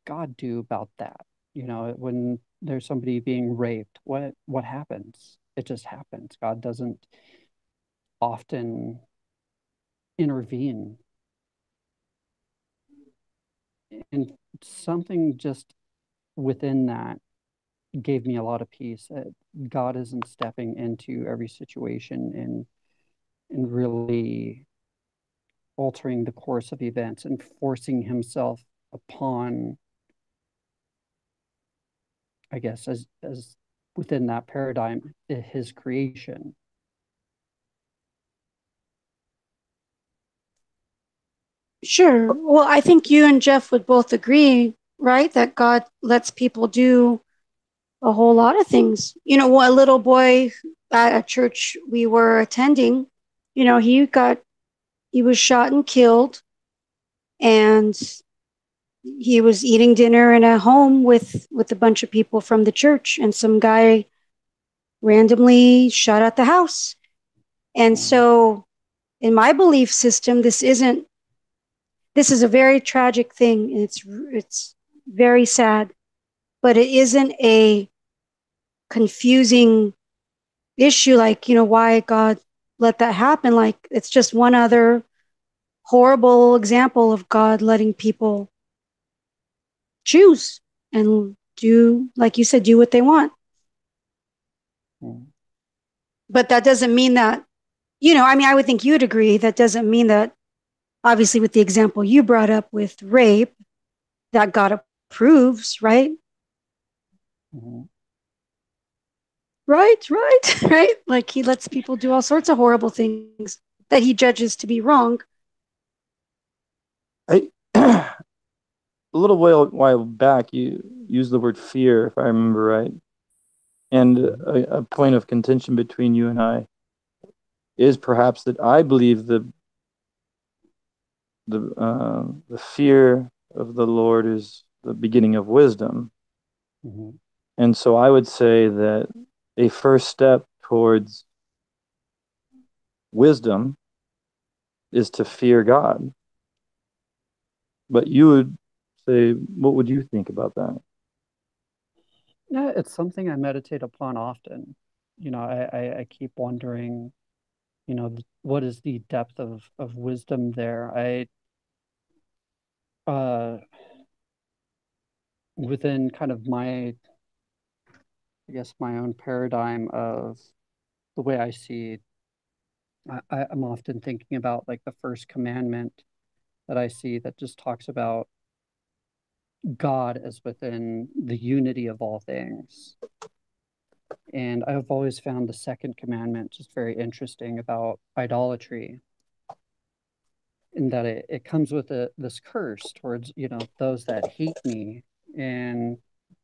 God do about that? When there's somebody being raped, what happens? It just happens. God doesn't often intervene. And something just within that gave me a lot of peace. God isn't stepping into every situation and really altering the course of events and forcing himself upon, I guess, as within that paradigm, his creation. Sure. Well, I think you and Jeff would both agree, right, that God lets people do a whole lot of things. A little boy at a church we were attending, he was shot and killed, and he was eating dinner in a home with a bunch of people from the church, and some guy randomly shot at the house. And so in my belief system, this is a very tragic thing, and it's very sad, but it isn't a confusing issue like, why God let that happen. Like, it's just one other horrible example of God letting people choose and do, like you said, do what they want. But that doesn't mean that, I would think you'd agree, that doesn't mean that, obviously, with the example you brought up with rape, that God approves, right? Mm-hmm. Right, right. Like, he lets people do all sorts of horrible things that he judges to be wrong. A little while back, you used the word fear, if I remember right. And a point of contention between you and I is perhaps that I believe the fear of the Lord is the beginning of wisdom. Mm-hmm. And so I would say that a first step towards wisdom is to fear God. But you would say, what would you think about that? Yeah, it's something I meditate upon often. I keep wondering, what is the depth of wisdom there? Uh, Within kind of I guess, my own paradigm of the way I see, I'm often thinking about like the first commandment that I see that just talks about God as within the unity of all things. And I've always found the second commandment just very interesting about idolatry, in that it comes with this curse towards, those that hate me, and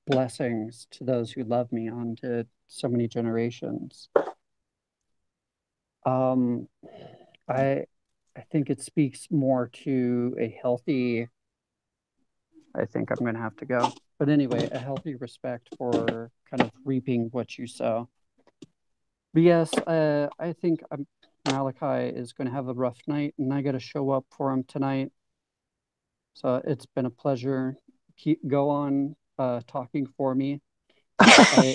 blessings to those who love me on to so many generations. Um, I I think it speaks more to a healthy. I think I'm going to have to go. But anyway, a healthy respect for kind of reaping what you sow. But yes, I think Malachi is going to have a rough night, and I got to show up for him tonight. So it's been a pleasure. Go on talking for me.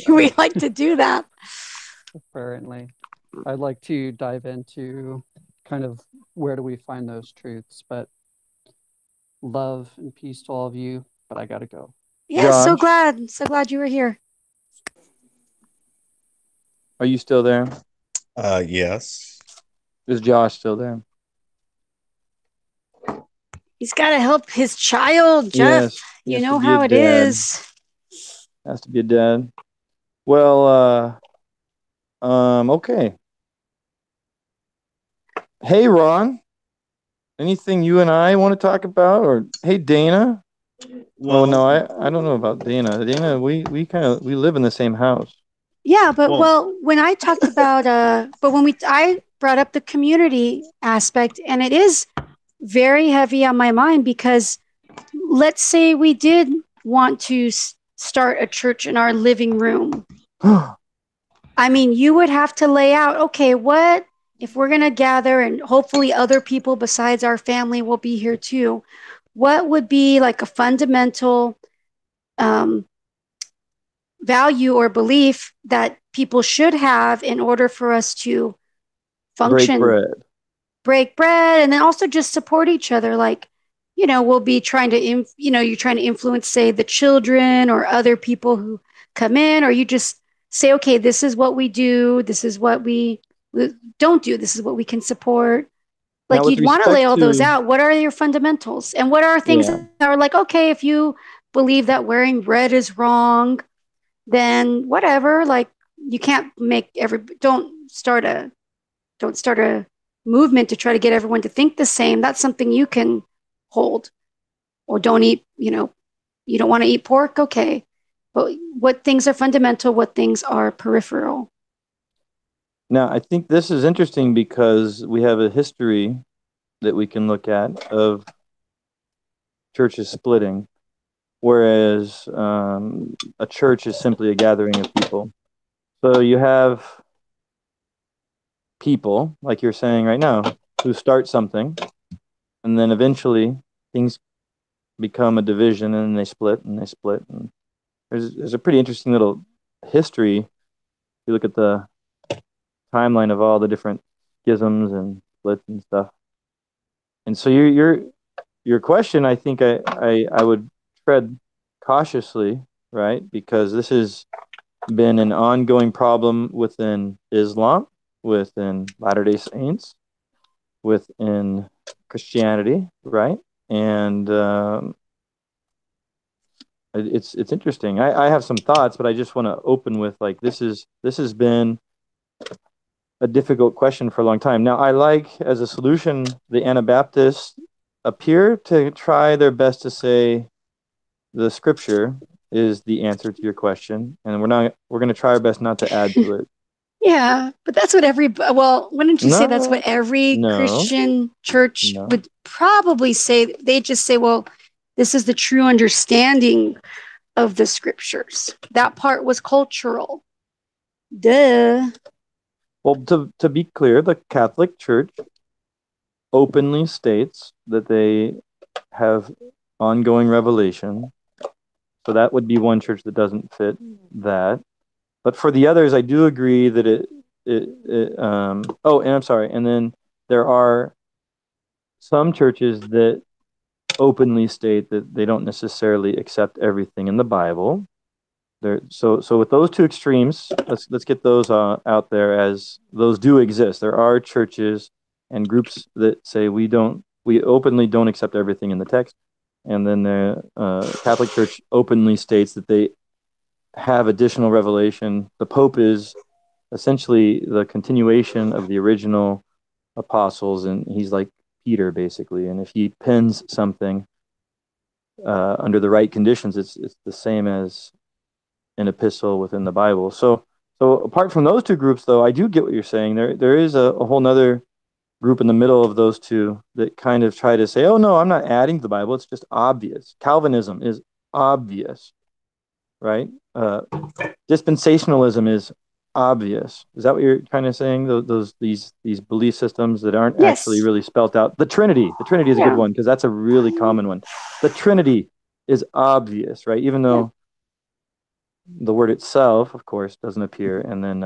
We like to do that. Apparently, I'd like to dive into kind of where do we find those truths, but love and peace to all of you. But I got to go. Yeah, so glad you were here. Are you still there? Yes. Is Josh still there? He's got to help his child, Jeff. Yes, You know how it is. Has to be a dad. Well, okay. Hey, Ron. anything you and I want to talk about? Or hey, Dana. Oh no, Well, I don't know about Dana. Dana, we live in the same house. Yeah, but well, when I talked about but when I brought up the community aspect, and it is very heavy on my mind because let's say we did want to start a church in our living room. I mean, you would have to lay out, okay, what if we're going to gather and hopefully other people besides our family will be here too? What would be like a fundamental um, value or belief that people should have in order for us to Break function, bread. break bread, and then also just support each other? Like, we'll be trying to, you're trying to influence, say, the children or other people who come in, or you just say, okay, this is what we do, this is what we don't do, this is what we can support. Now, Like, with you'd want to lay respect all those to, out. What are your fundamentals? And what are things yeah. that are like, okay, if you believe that wearing red is wrong, then whatever. Like, you can't make don't start a movement to try to get everyone to think the same. That's something you can hold. Or don't eat, you don't want to eat pork, okay. But what things are fundamental, what things are peripheral? Now, I think this is interesting because we have a history that we can look at of churches splitting, whereas a church is simply a gathering of people. So you have people, like you're saying right now, who start something, and then eventually things become a division, and they split and they split. And there's a pretty interesting little history. If you look at the timeline of all the different schisms and splits and stuff. And so your question, I think I would tread cautiously, right? Because this has been an ongoing problem within Islam, within Latter-day Saints, within Christianity, right? And it's interesting. I have some thoughts, but I just want to open with like this has been a difficult question for a long time. Now, I like as a solution, the Anabaptists appear to try their best to say the scripture is the answer to your question, and we're going to try our best not to add to it. Yeah, but that's what wouldn't you say that's what No, every no, Christian church no. would probably say? They just say, well, this is the true understanding of the scriptures. That part was cultural. Duh. Well, to be clear, the Catholic Church openly states that they have ongoing revelation. So that would be one church that doesn't fit that. But for the others, I do agree that oh, and I'm sorry. And then there are some churches that openly state that they don't necessarily accept everything in the Bible. So with those two extremes, let's get those out there, as those do exist. There are churches and groups that say we openly don't accept everything in the text, and then the Catholic Church openly states that they have additional revelation. The Pope is essentially the continuation of the original apostles, and he's like Peter basically. And if he pens something under the right conditions, it's the same as an epistle within the Bible. So apart from those two groups, though, I do get what you're saying. There is a whole nother group in the middle of those two that kind of try to say, oh no, I'm not adding to the Bible. It's just obvious. Calvinism is obvious, right? Dispensationalism is obvious. Is that what you're kind of saying? These belief systems that aren't actually Yes. really spelt out. The Trinity is a good one because that's a really common one. The Trinity is obvious, right? Even though the word itself, of course, doesn't appear. And then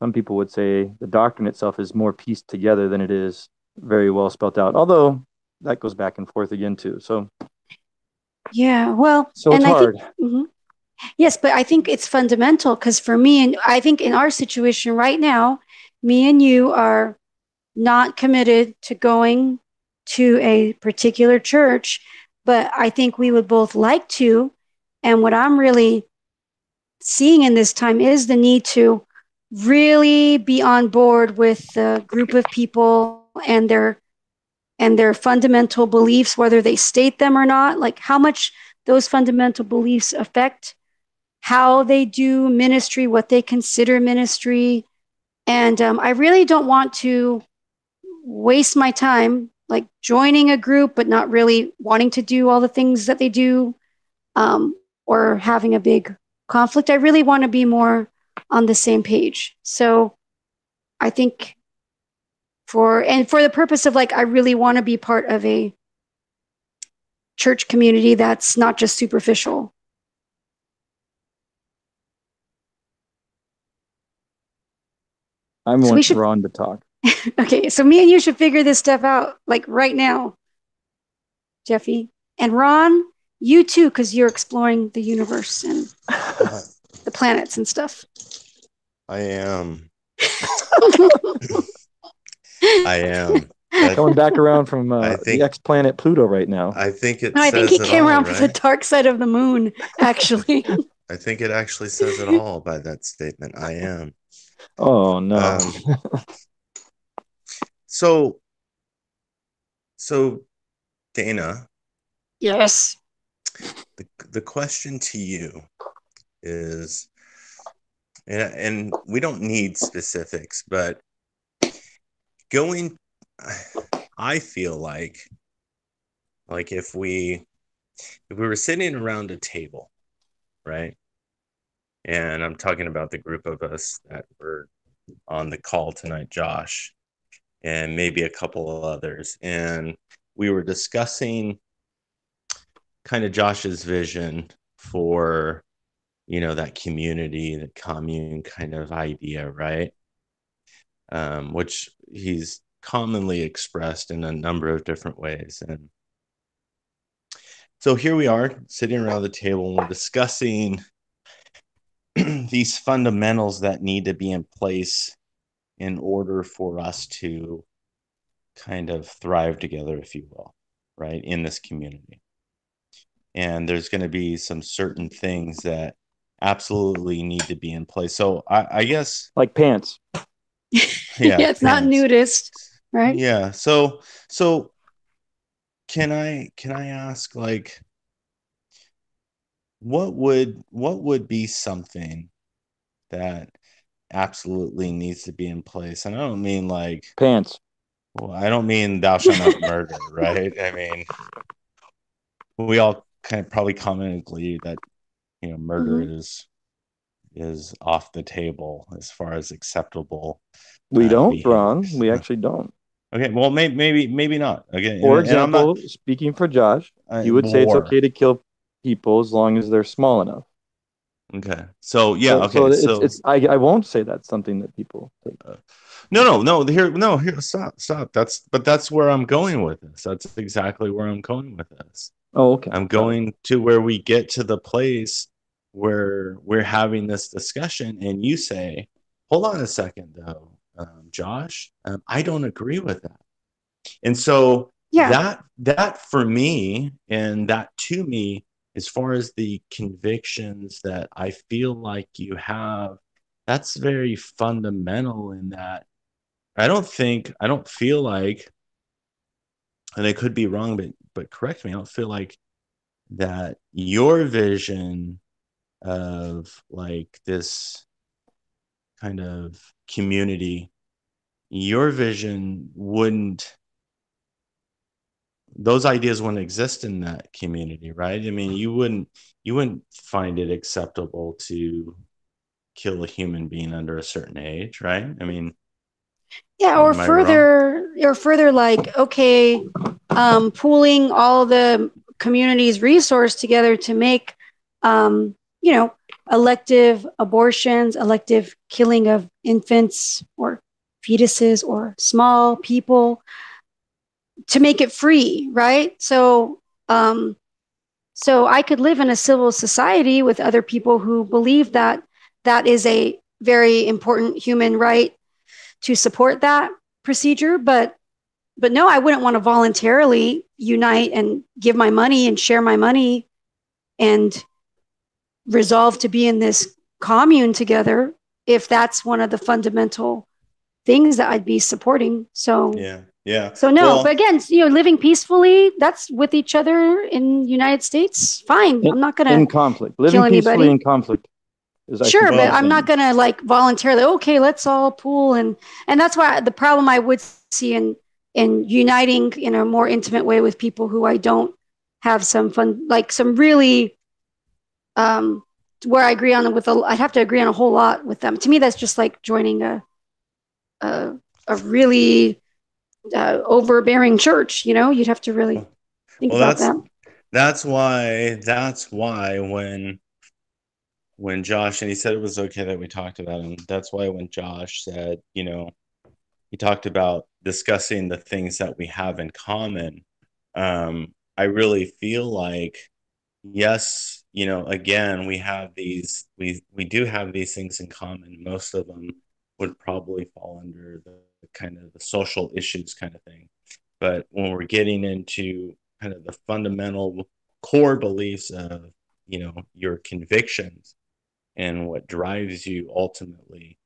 some people would say the doctrine itself is more pieced together than it is very well spelt out. Although that goes back and forth again too. So Yeah. Well, so it's hard. Yes, but I think it's fundamental because for me, and I think in our situation right now, me and you are not committed to going to a particular church, but I think we would both like to. And what I'm really seeing in this time is the need to really be on board with the group of people and their and their fundamental beliefs, whether they state them or not, like how much those fundamental beliefs affect how they do ministry, what they consider ministry. And I really don't want to waste my time like joining a group, but not really wanting to do all the things that they do, or having a big conflict. I really want to be more on the same page. So I think for the purpose of like, I really want to be part of a church community that's not just superficial. I'm wanting Ron to talk. Okay, so me and you should figure this stuff out like right now, Jeffy. And Ron, you too, because you're exploring the universe and the planets and stuff. I am. I am. Coming back around from the ex-planet Pluto right now. I think it. No, I think he came around from the dark side of the moon. Actually, I think it actually says it all by that statement. I am. Oh no. So Dana. Yes. The question to you is, and we don't need specifics, but I feel like if we were sitting around a table, right? And I'm talking about the group of us that were on the call tonight, Josh, and maybe a couple of others. And we were discussing kind of Josh's vision for, that community, the commune kind of idea, right? Which he's commonly expressed in a number of different ways. And so here we are sitting around the table and we're discussing these fundamentals that need to be in place in order for us to kind of thrive together, if you will, right, in this community. And there's going to be some certain things that absolutely need to be in place. So I guess like pants. Yeah, it's pants. Not nudist, right? Yeah. So can I ask, like, what would be something that absolutely needs to be in place? And I don't mean like pants. Well, I don't mean thou shalt not murder, right? I mean, we all kind of probably commonly agree that murder is off the table as far as acceptable. We don't, Ron. We actually don't. Okay, well, maybe not. Okay. For example, speaking for Josh, you would say it's okay to kill people as long as they're small enough. Okay. So yeah. Okay. So it's I won't say that's something that people take. No. Here. Stop. That's where I'm going with this. That's exactly where I'm going with this. Oh, okay. I'm going to where we get to the place where we're having this discussion, and you say, "Hold on a second, though, Josh. I don't agree with that." And so that for me, and that to me, as far as the convictions that I feel like you have, that's very fundamental in that. I don't feel like, and I could be wrong, but correct me, I don't feel like that your vision of like this kind of community, your vision those ideas wouldn't exist in that community, right? I mean, you wouldn't find it acceptable to kill a human being under a certain age, right? I mean, yeah, or further like, okay, pooling all the community's resource together to make elective abortions, elective killing of infants or fetuses or small people, to make it free, right? So I could live in a civil society with other people who believe that that is a very important human right to support that procedure, but no, I wouldn't want to voluntarily unite and give my money and share my money and resolve to be in this commune together if that's one of the fundamental things that I'd be supporting. So yeah. Yeah. So no, but Well, again, living peacefully, that's with each other in the United States, fine. I'm not In gonna conflict, kill living peacefully in anybody. conflict is, I think, Sure, what but you're well, I'm not saying. gonna like voluntarily, okay, let's all pool, and that's why the problem I would see in uniting in a more intimate way with people who I don't have some fun, like some really um where I agree on I'd have to agree on a whole lot with them. To me, that's just like joining a, a really overbearing church. You'd have to really think well, about that. that's why when Josh, and he said it was okay that we talked about him. That's why when Josh said, he talked about discussing the things that we have in common. I really feel like, yes, again, we do have these things in common. Most of them would probably fall under the kind of the social issues kind of thing. But when we're getting into kind of the fundamental core beliefs of, your convictions and what drives you ultimately,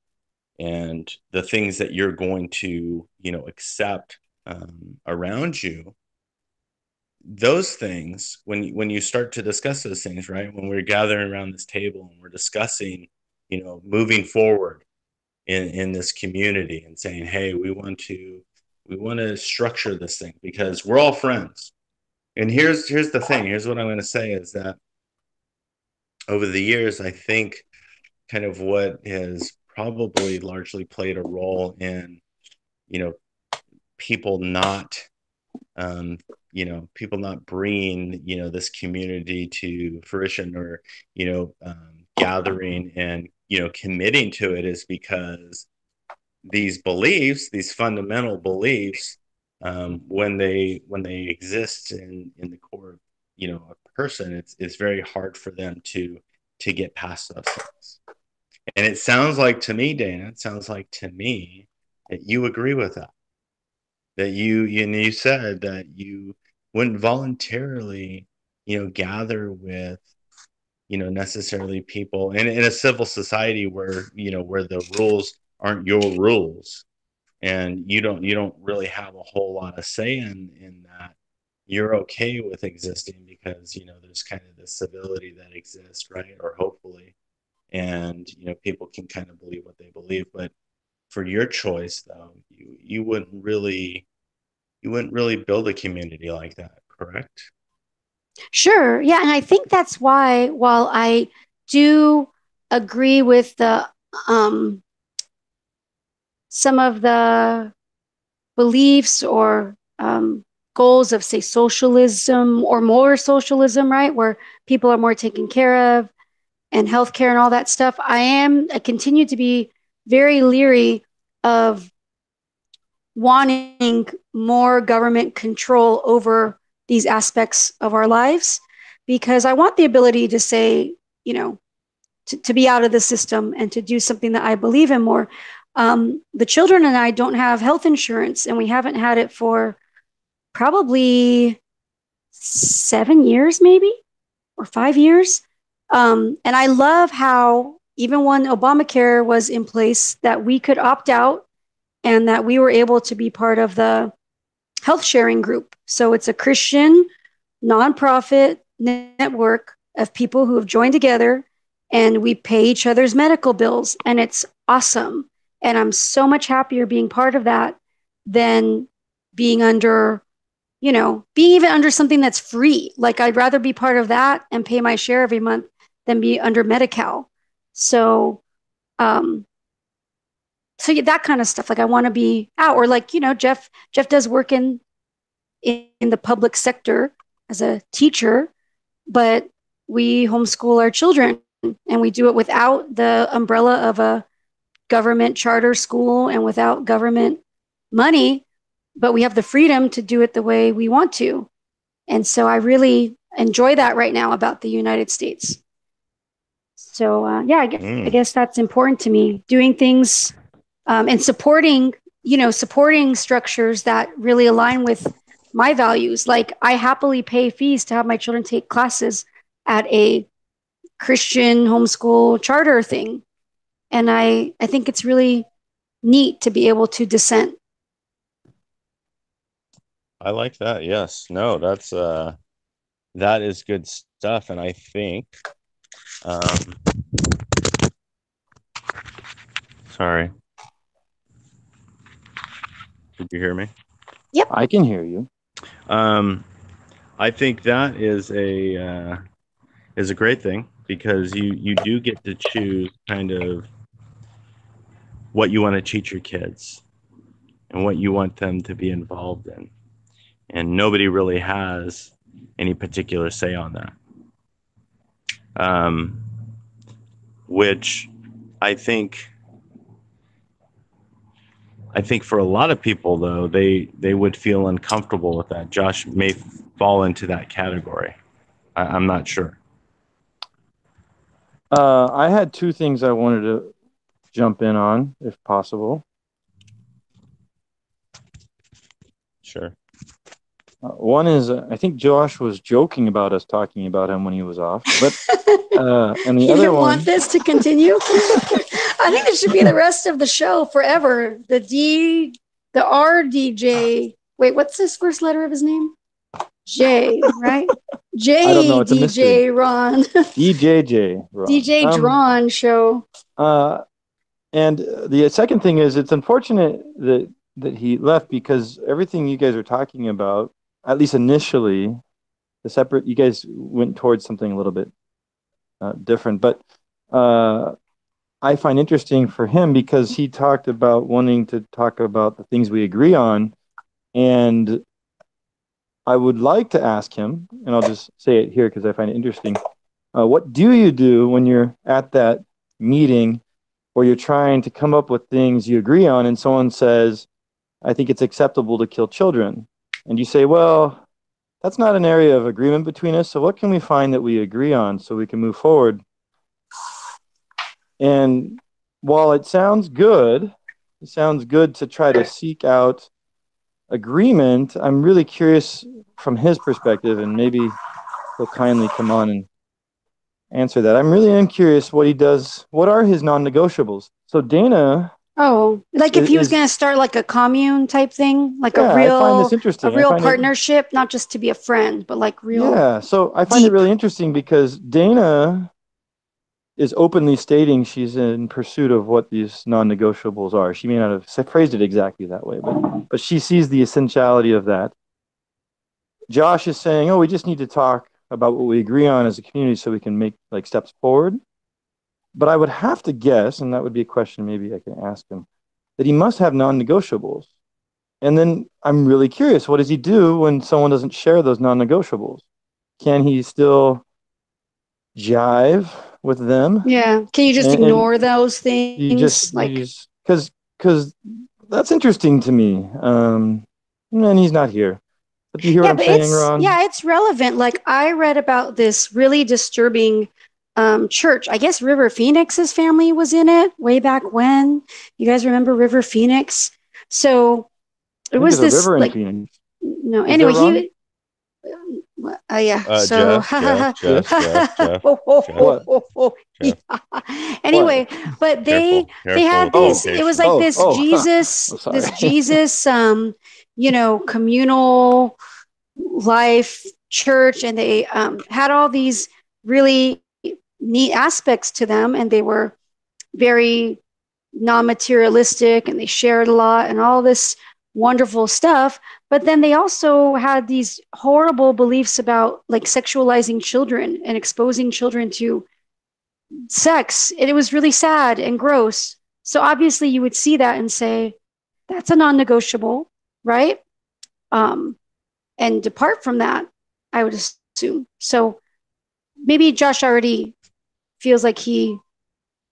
and the things that you're going to, accept around you, those things, when you start to discuss those things, right, when we're gathering around this table and we're discussing, moving forward in this community and saying, hey, we want to structure this thing because we're all friends. And here's the thing, here's what I'm going to say is that over the years, I think kind of what has probably largely played a role in, you know people not people not bringing, this community to fruition, or, gathering and, committing to it, is because these beliefs, these fundamental beliefs, when they exist in the core of, a person, it's very hard for them to get past those things. And it sounds like to me, Dana, it sounds like to me that you agree with that. That you said that you wouldn't voluntarily, gather with, necessarily people in a civil society where the rules aren't your rules, and you don't really have a whole lot of say in that. You're okay with existing because, there's kind of this civility that exists, right? Or hopefully, and, people can kind of believe what they believe. But for your choice, though, you wouldn't really build a community like that, correct? Sure. Yeah. And I think that's why, while I do agree with um, some of the beliefs or goals of, say, socialism or more socialism, right, where people are more taken care of and healthcare and all that stuff, I continue to be very leery of wanting more government control over these aspects of our lives, because I want the ability to say, to be out of the system and to do something that I believe in more. The children and I don't have health insurance, and we haven't had it for probably 7 years, maybe, or 5 years. And I love how even when Obamacare was in place, that we could opt out and that we were able to be part of the health sharing group. So it's a Christian nonprofit network of people who have joined together, and we pay each other's medical bills, and it's awesome. And I'm so much happier being part of that than being under, being even under something that's free. Like, I'd rather be part of that and pay my share every month than be under Medi-Cal. So, um, so yeah, that kind of stuff. Like, I want to be out, or like, Jeff does work in the public sector as a teacher, but we homeschool our children, and we do it without the umbrella of a government charter school and without government money, but we have the freedom to do it the way we want to. And so I really enjoy that right now about the United States. So yeah, I guess that's important to me, doing things and supporting structures that really align with my values. Like, I happily pay fees to have my children take classes at a Christian homeschool charter thing. And I think it's really neat to be able to dissent. I like that. Yes. No, that is good stuff. And I think, um, sorry, did you hear me? Yep. I can hear you. Um, I think that is a great thing because you do get to choose kind of what you want to teach your kids and what you want them to be involved in. And nobody really has any particular say on that. Um, which I think I think for a lot of people though, they would feel uncomfortable with that. Josh may fall into that category. I'm not sure. I had two things I wanted to jump in on, if possible. Sure. One is, I think Josh was joking about us talking about him when he was off, but and the You other didn't one, want this to continue? I think this should be the rest of the show forever. The RDJ. Wait, what's his first letter of his name? J, right? I don't know. It's a mystery. DJ Ron. DJJ. Ron. DJ Drawn show. And the second thing is, it's unfortunate that he left because everything you guys are talking about, at least initially, the separate, you guys went towards something a little bit different. But I find interesting for him because he talked about wanting to talk about the things we agree on. And I would like to ask him, and I'll just say it here because I find it interesting. What do you do when you're at that meeting where you're trying to come up with things you agree on, and someone says, I think it's acceptable to kill children? And you say, well, that's not an area of agreement between us. So what can we find that we agree on so we can move forward? And while it sounds good to try to seek out agreement, I'm really curious from his perspective, and maybe he'll kindly come on and answer that. I'm really curious what he does. What are his non-negotiables? So Dana. Oh, like if he was going to start like a commune type thing, like I find this interesting. A real partnership, not just to be a friend, but like real. Yeah, so I find it really interesting because Dana is openly stating she's in pursuit of what these non-negotiables are. She may not have phrased it exactly that way, but she sees the essentiality of that. Josh is saying, oh, we just need to talk about what we agree on as a community so we can make like steps forward. But I would have to guess, and that would be a question maybe I can ask him, that he must have non-negotiables. And then I'm really curious, what does he do when someone doesn't share those non-negotiables? Can he still jive with them? Yeah. Can you just ignore those things? You just because that's interesting to me. And he's not here. But do you hear what I'm saying, Ron? Yeah, it's relevant. Like I read about this really disturbing church. I guess River Phoenix's family was in it way back when. You guys remember River Phoenix? So it was this river like in Phoenix. No, anyway, he yeah. So anyway, but they had these. It was like this Jesus, communal life church, and they had all these really neat aspects to them, and they were very non-materialistic, and they shared a lot, and all this wonderful stuff. But then they also had these horrible beliefs about like sexualizing children and exposing children to sex. And it was really sad and gross. So obviously you would see that and say, that's a non-negotiable, right? And depart from that, I would assume. So maybe Josh already feels like he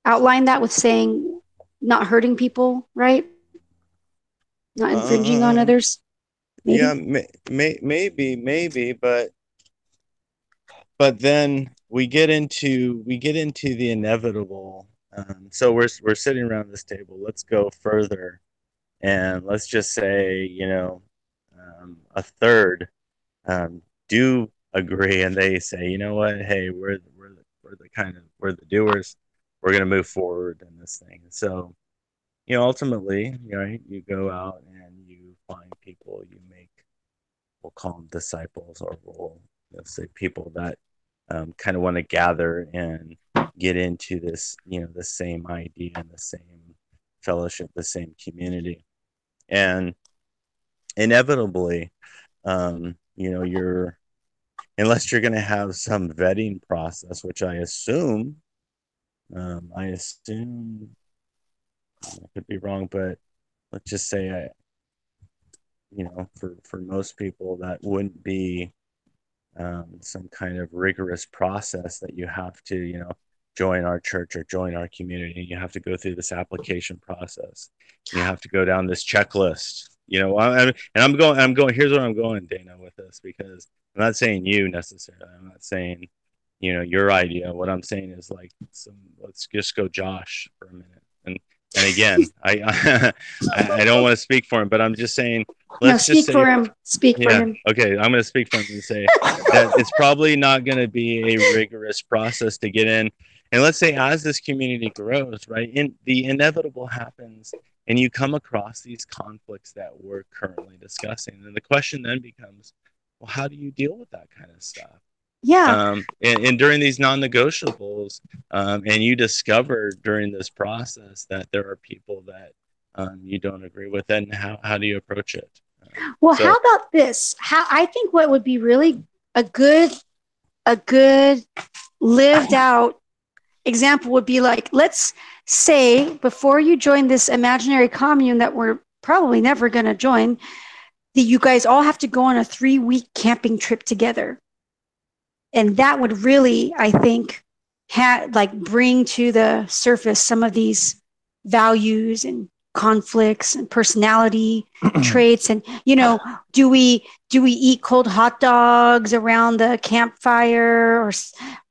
outlined that with saying not hurting people, right? Not infringing on others. Maybe? Yeah, maybe, but then we get into the inevitable. So we're sitting around this table. Let's go further, and let's just say a third do agree, and they say, you know what, hey, we're the doers. We're gonna move forward in this thing. So ultimately, right, you go out and you find people, you make we'll call them disciples, or we'll say people that kind of want to gather and get into this, the same idea and the same fellowship, the same community. And inevitably, you're unless you're going to have some vetting process, which I assume I could be wrong, but let's just say for most people that wouldn't be some kind of rigorous process that you have to, join our church or join our community. You have to go through this application process. You have to go down this checklist. I'm going. Here's where I'm going, Dana, with this, because I'm not saying you necessarily. I'm not saying, your idea. What I'm saying is like, let's just go Josh for a minute. And again, I don't want to speak for him, but I'm just saying, let's just speak say, for him. Speak for yeah, him. okay, I'm going to speak for him and say that it's probably not going to be a rigorous process to get in. And let's say as this community grows, right, the inevitable happens, and you come across these conflicts that we're currently discussing. And the question then becomes, well, how do you deal with that kind of stuff? Yeah. And during these non-negotiables, and you discover during this process that there are people that you don't agree with, and how do you approach it? Well, how about this? I think what would be really a good lived out example would be like, let's say before you join this imaginary commune that we're probably never going to join, that you guys all have to go on a 3-week camping trip together. And that would really, I think, bring to the surface some of these values and conflicts and personality traits. And do we eat cold hot dogs around the campfire,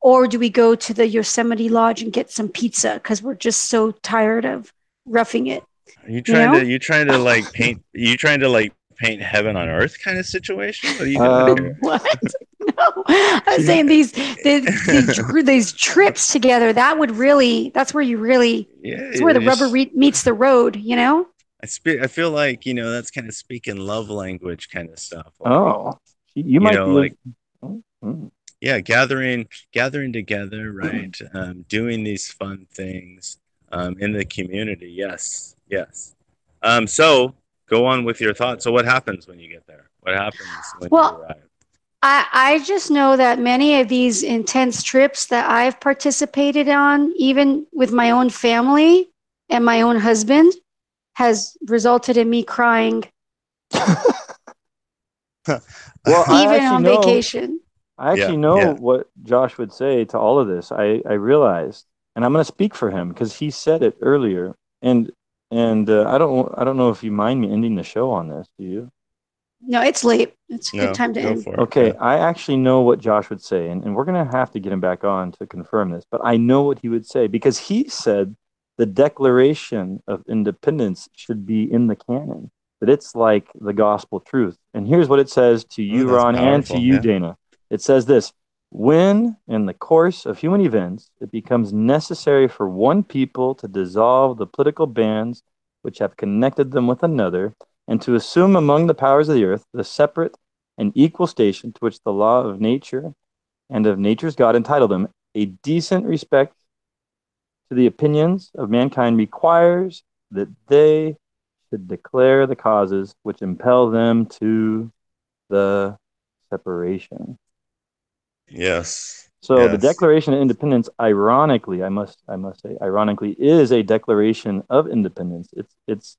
or do we go to the Yosemite Lodge and get some pizza because we're just so tired of roughing it? Are you trying to paint heaven on earth kind of situation? What are you doing here? What? No, I'm saying these trips together. That's where you really. It's where the rubber meets the road. I feel like that's kind of speaking love language kind of stuff. You might be like. Yeah, gathering together, right? Doing these fun things in the community. Yes. So go on with your thoughts. So what happens when you get there? What happens when you arrive? I just know that many of these intense trips that I've participated on, even with my own family and my own husband, has resulted in me crying. Even on vacation. I actually know what Josh would say to all of this. I realized, and I'm going to speak for him because he said it earlier. And I don't know if you mind me ending the show on this. Do you? No, it's late. It's a good time to end. Okay, I actually know what Josh would say, and we're going to have to get him back on to confirm this, but I know what he would say because he said the Declaration of Independence should be in the canon, that it's like the gospel truth. And here's what it says to you, Ron, and to you, Dana. It says this: when, in the course of human events, it becomes necessary for one people to dissolve the political bands which have connected them with another, and to assume among the powers of the earth the separate and equal station to which the law of nature and of nature's God entitle them, a decent respect to the opinions of mankind requires that they should declare the causes which impel them to the separation. Yes. So the Declaration of Independence, ironically, I must say, ironically, is a declaration of independence. It's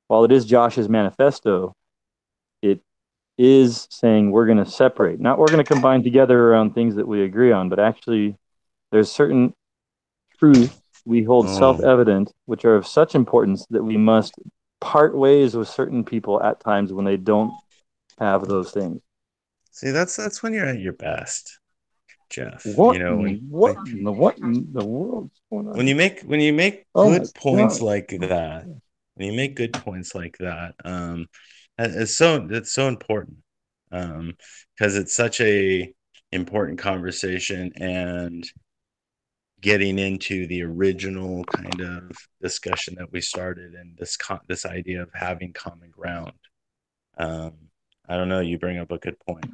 while it is Josh's manifesto, it is saying we're going to separate. Not we're going to combine together around things that we agree on, but actually there's certain truths we hold self-evident, which are of such importance that we must part ways with certain people at times when they don't have those things. See, that's when you're at your best, Jeff. What in the world's going on? When you make good points like that, it's so important, because it's such a important conversation, and getting into the original kind of discussion that we started, and this idea of having common ground. I don't know. You bring up a good point.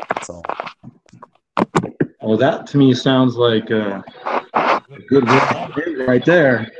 That's all. Well, that to me sounds like a good win right there.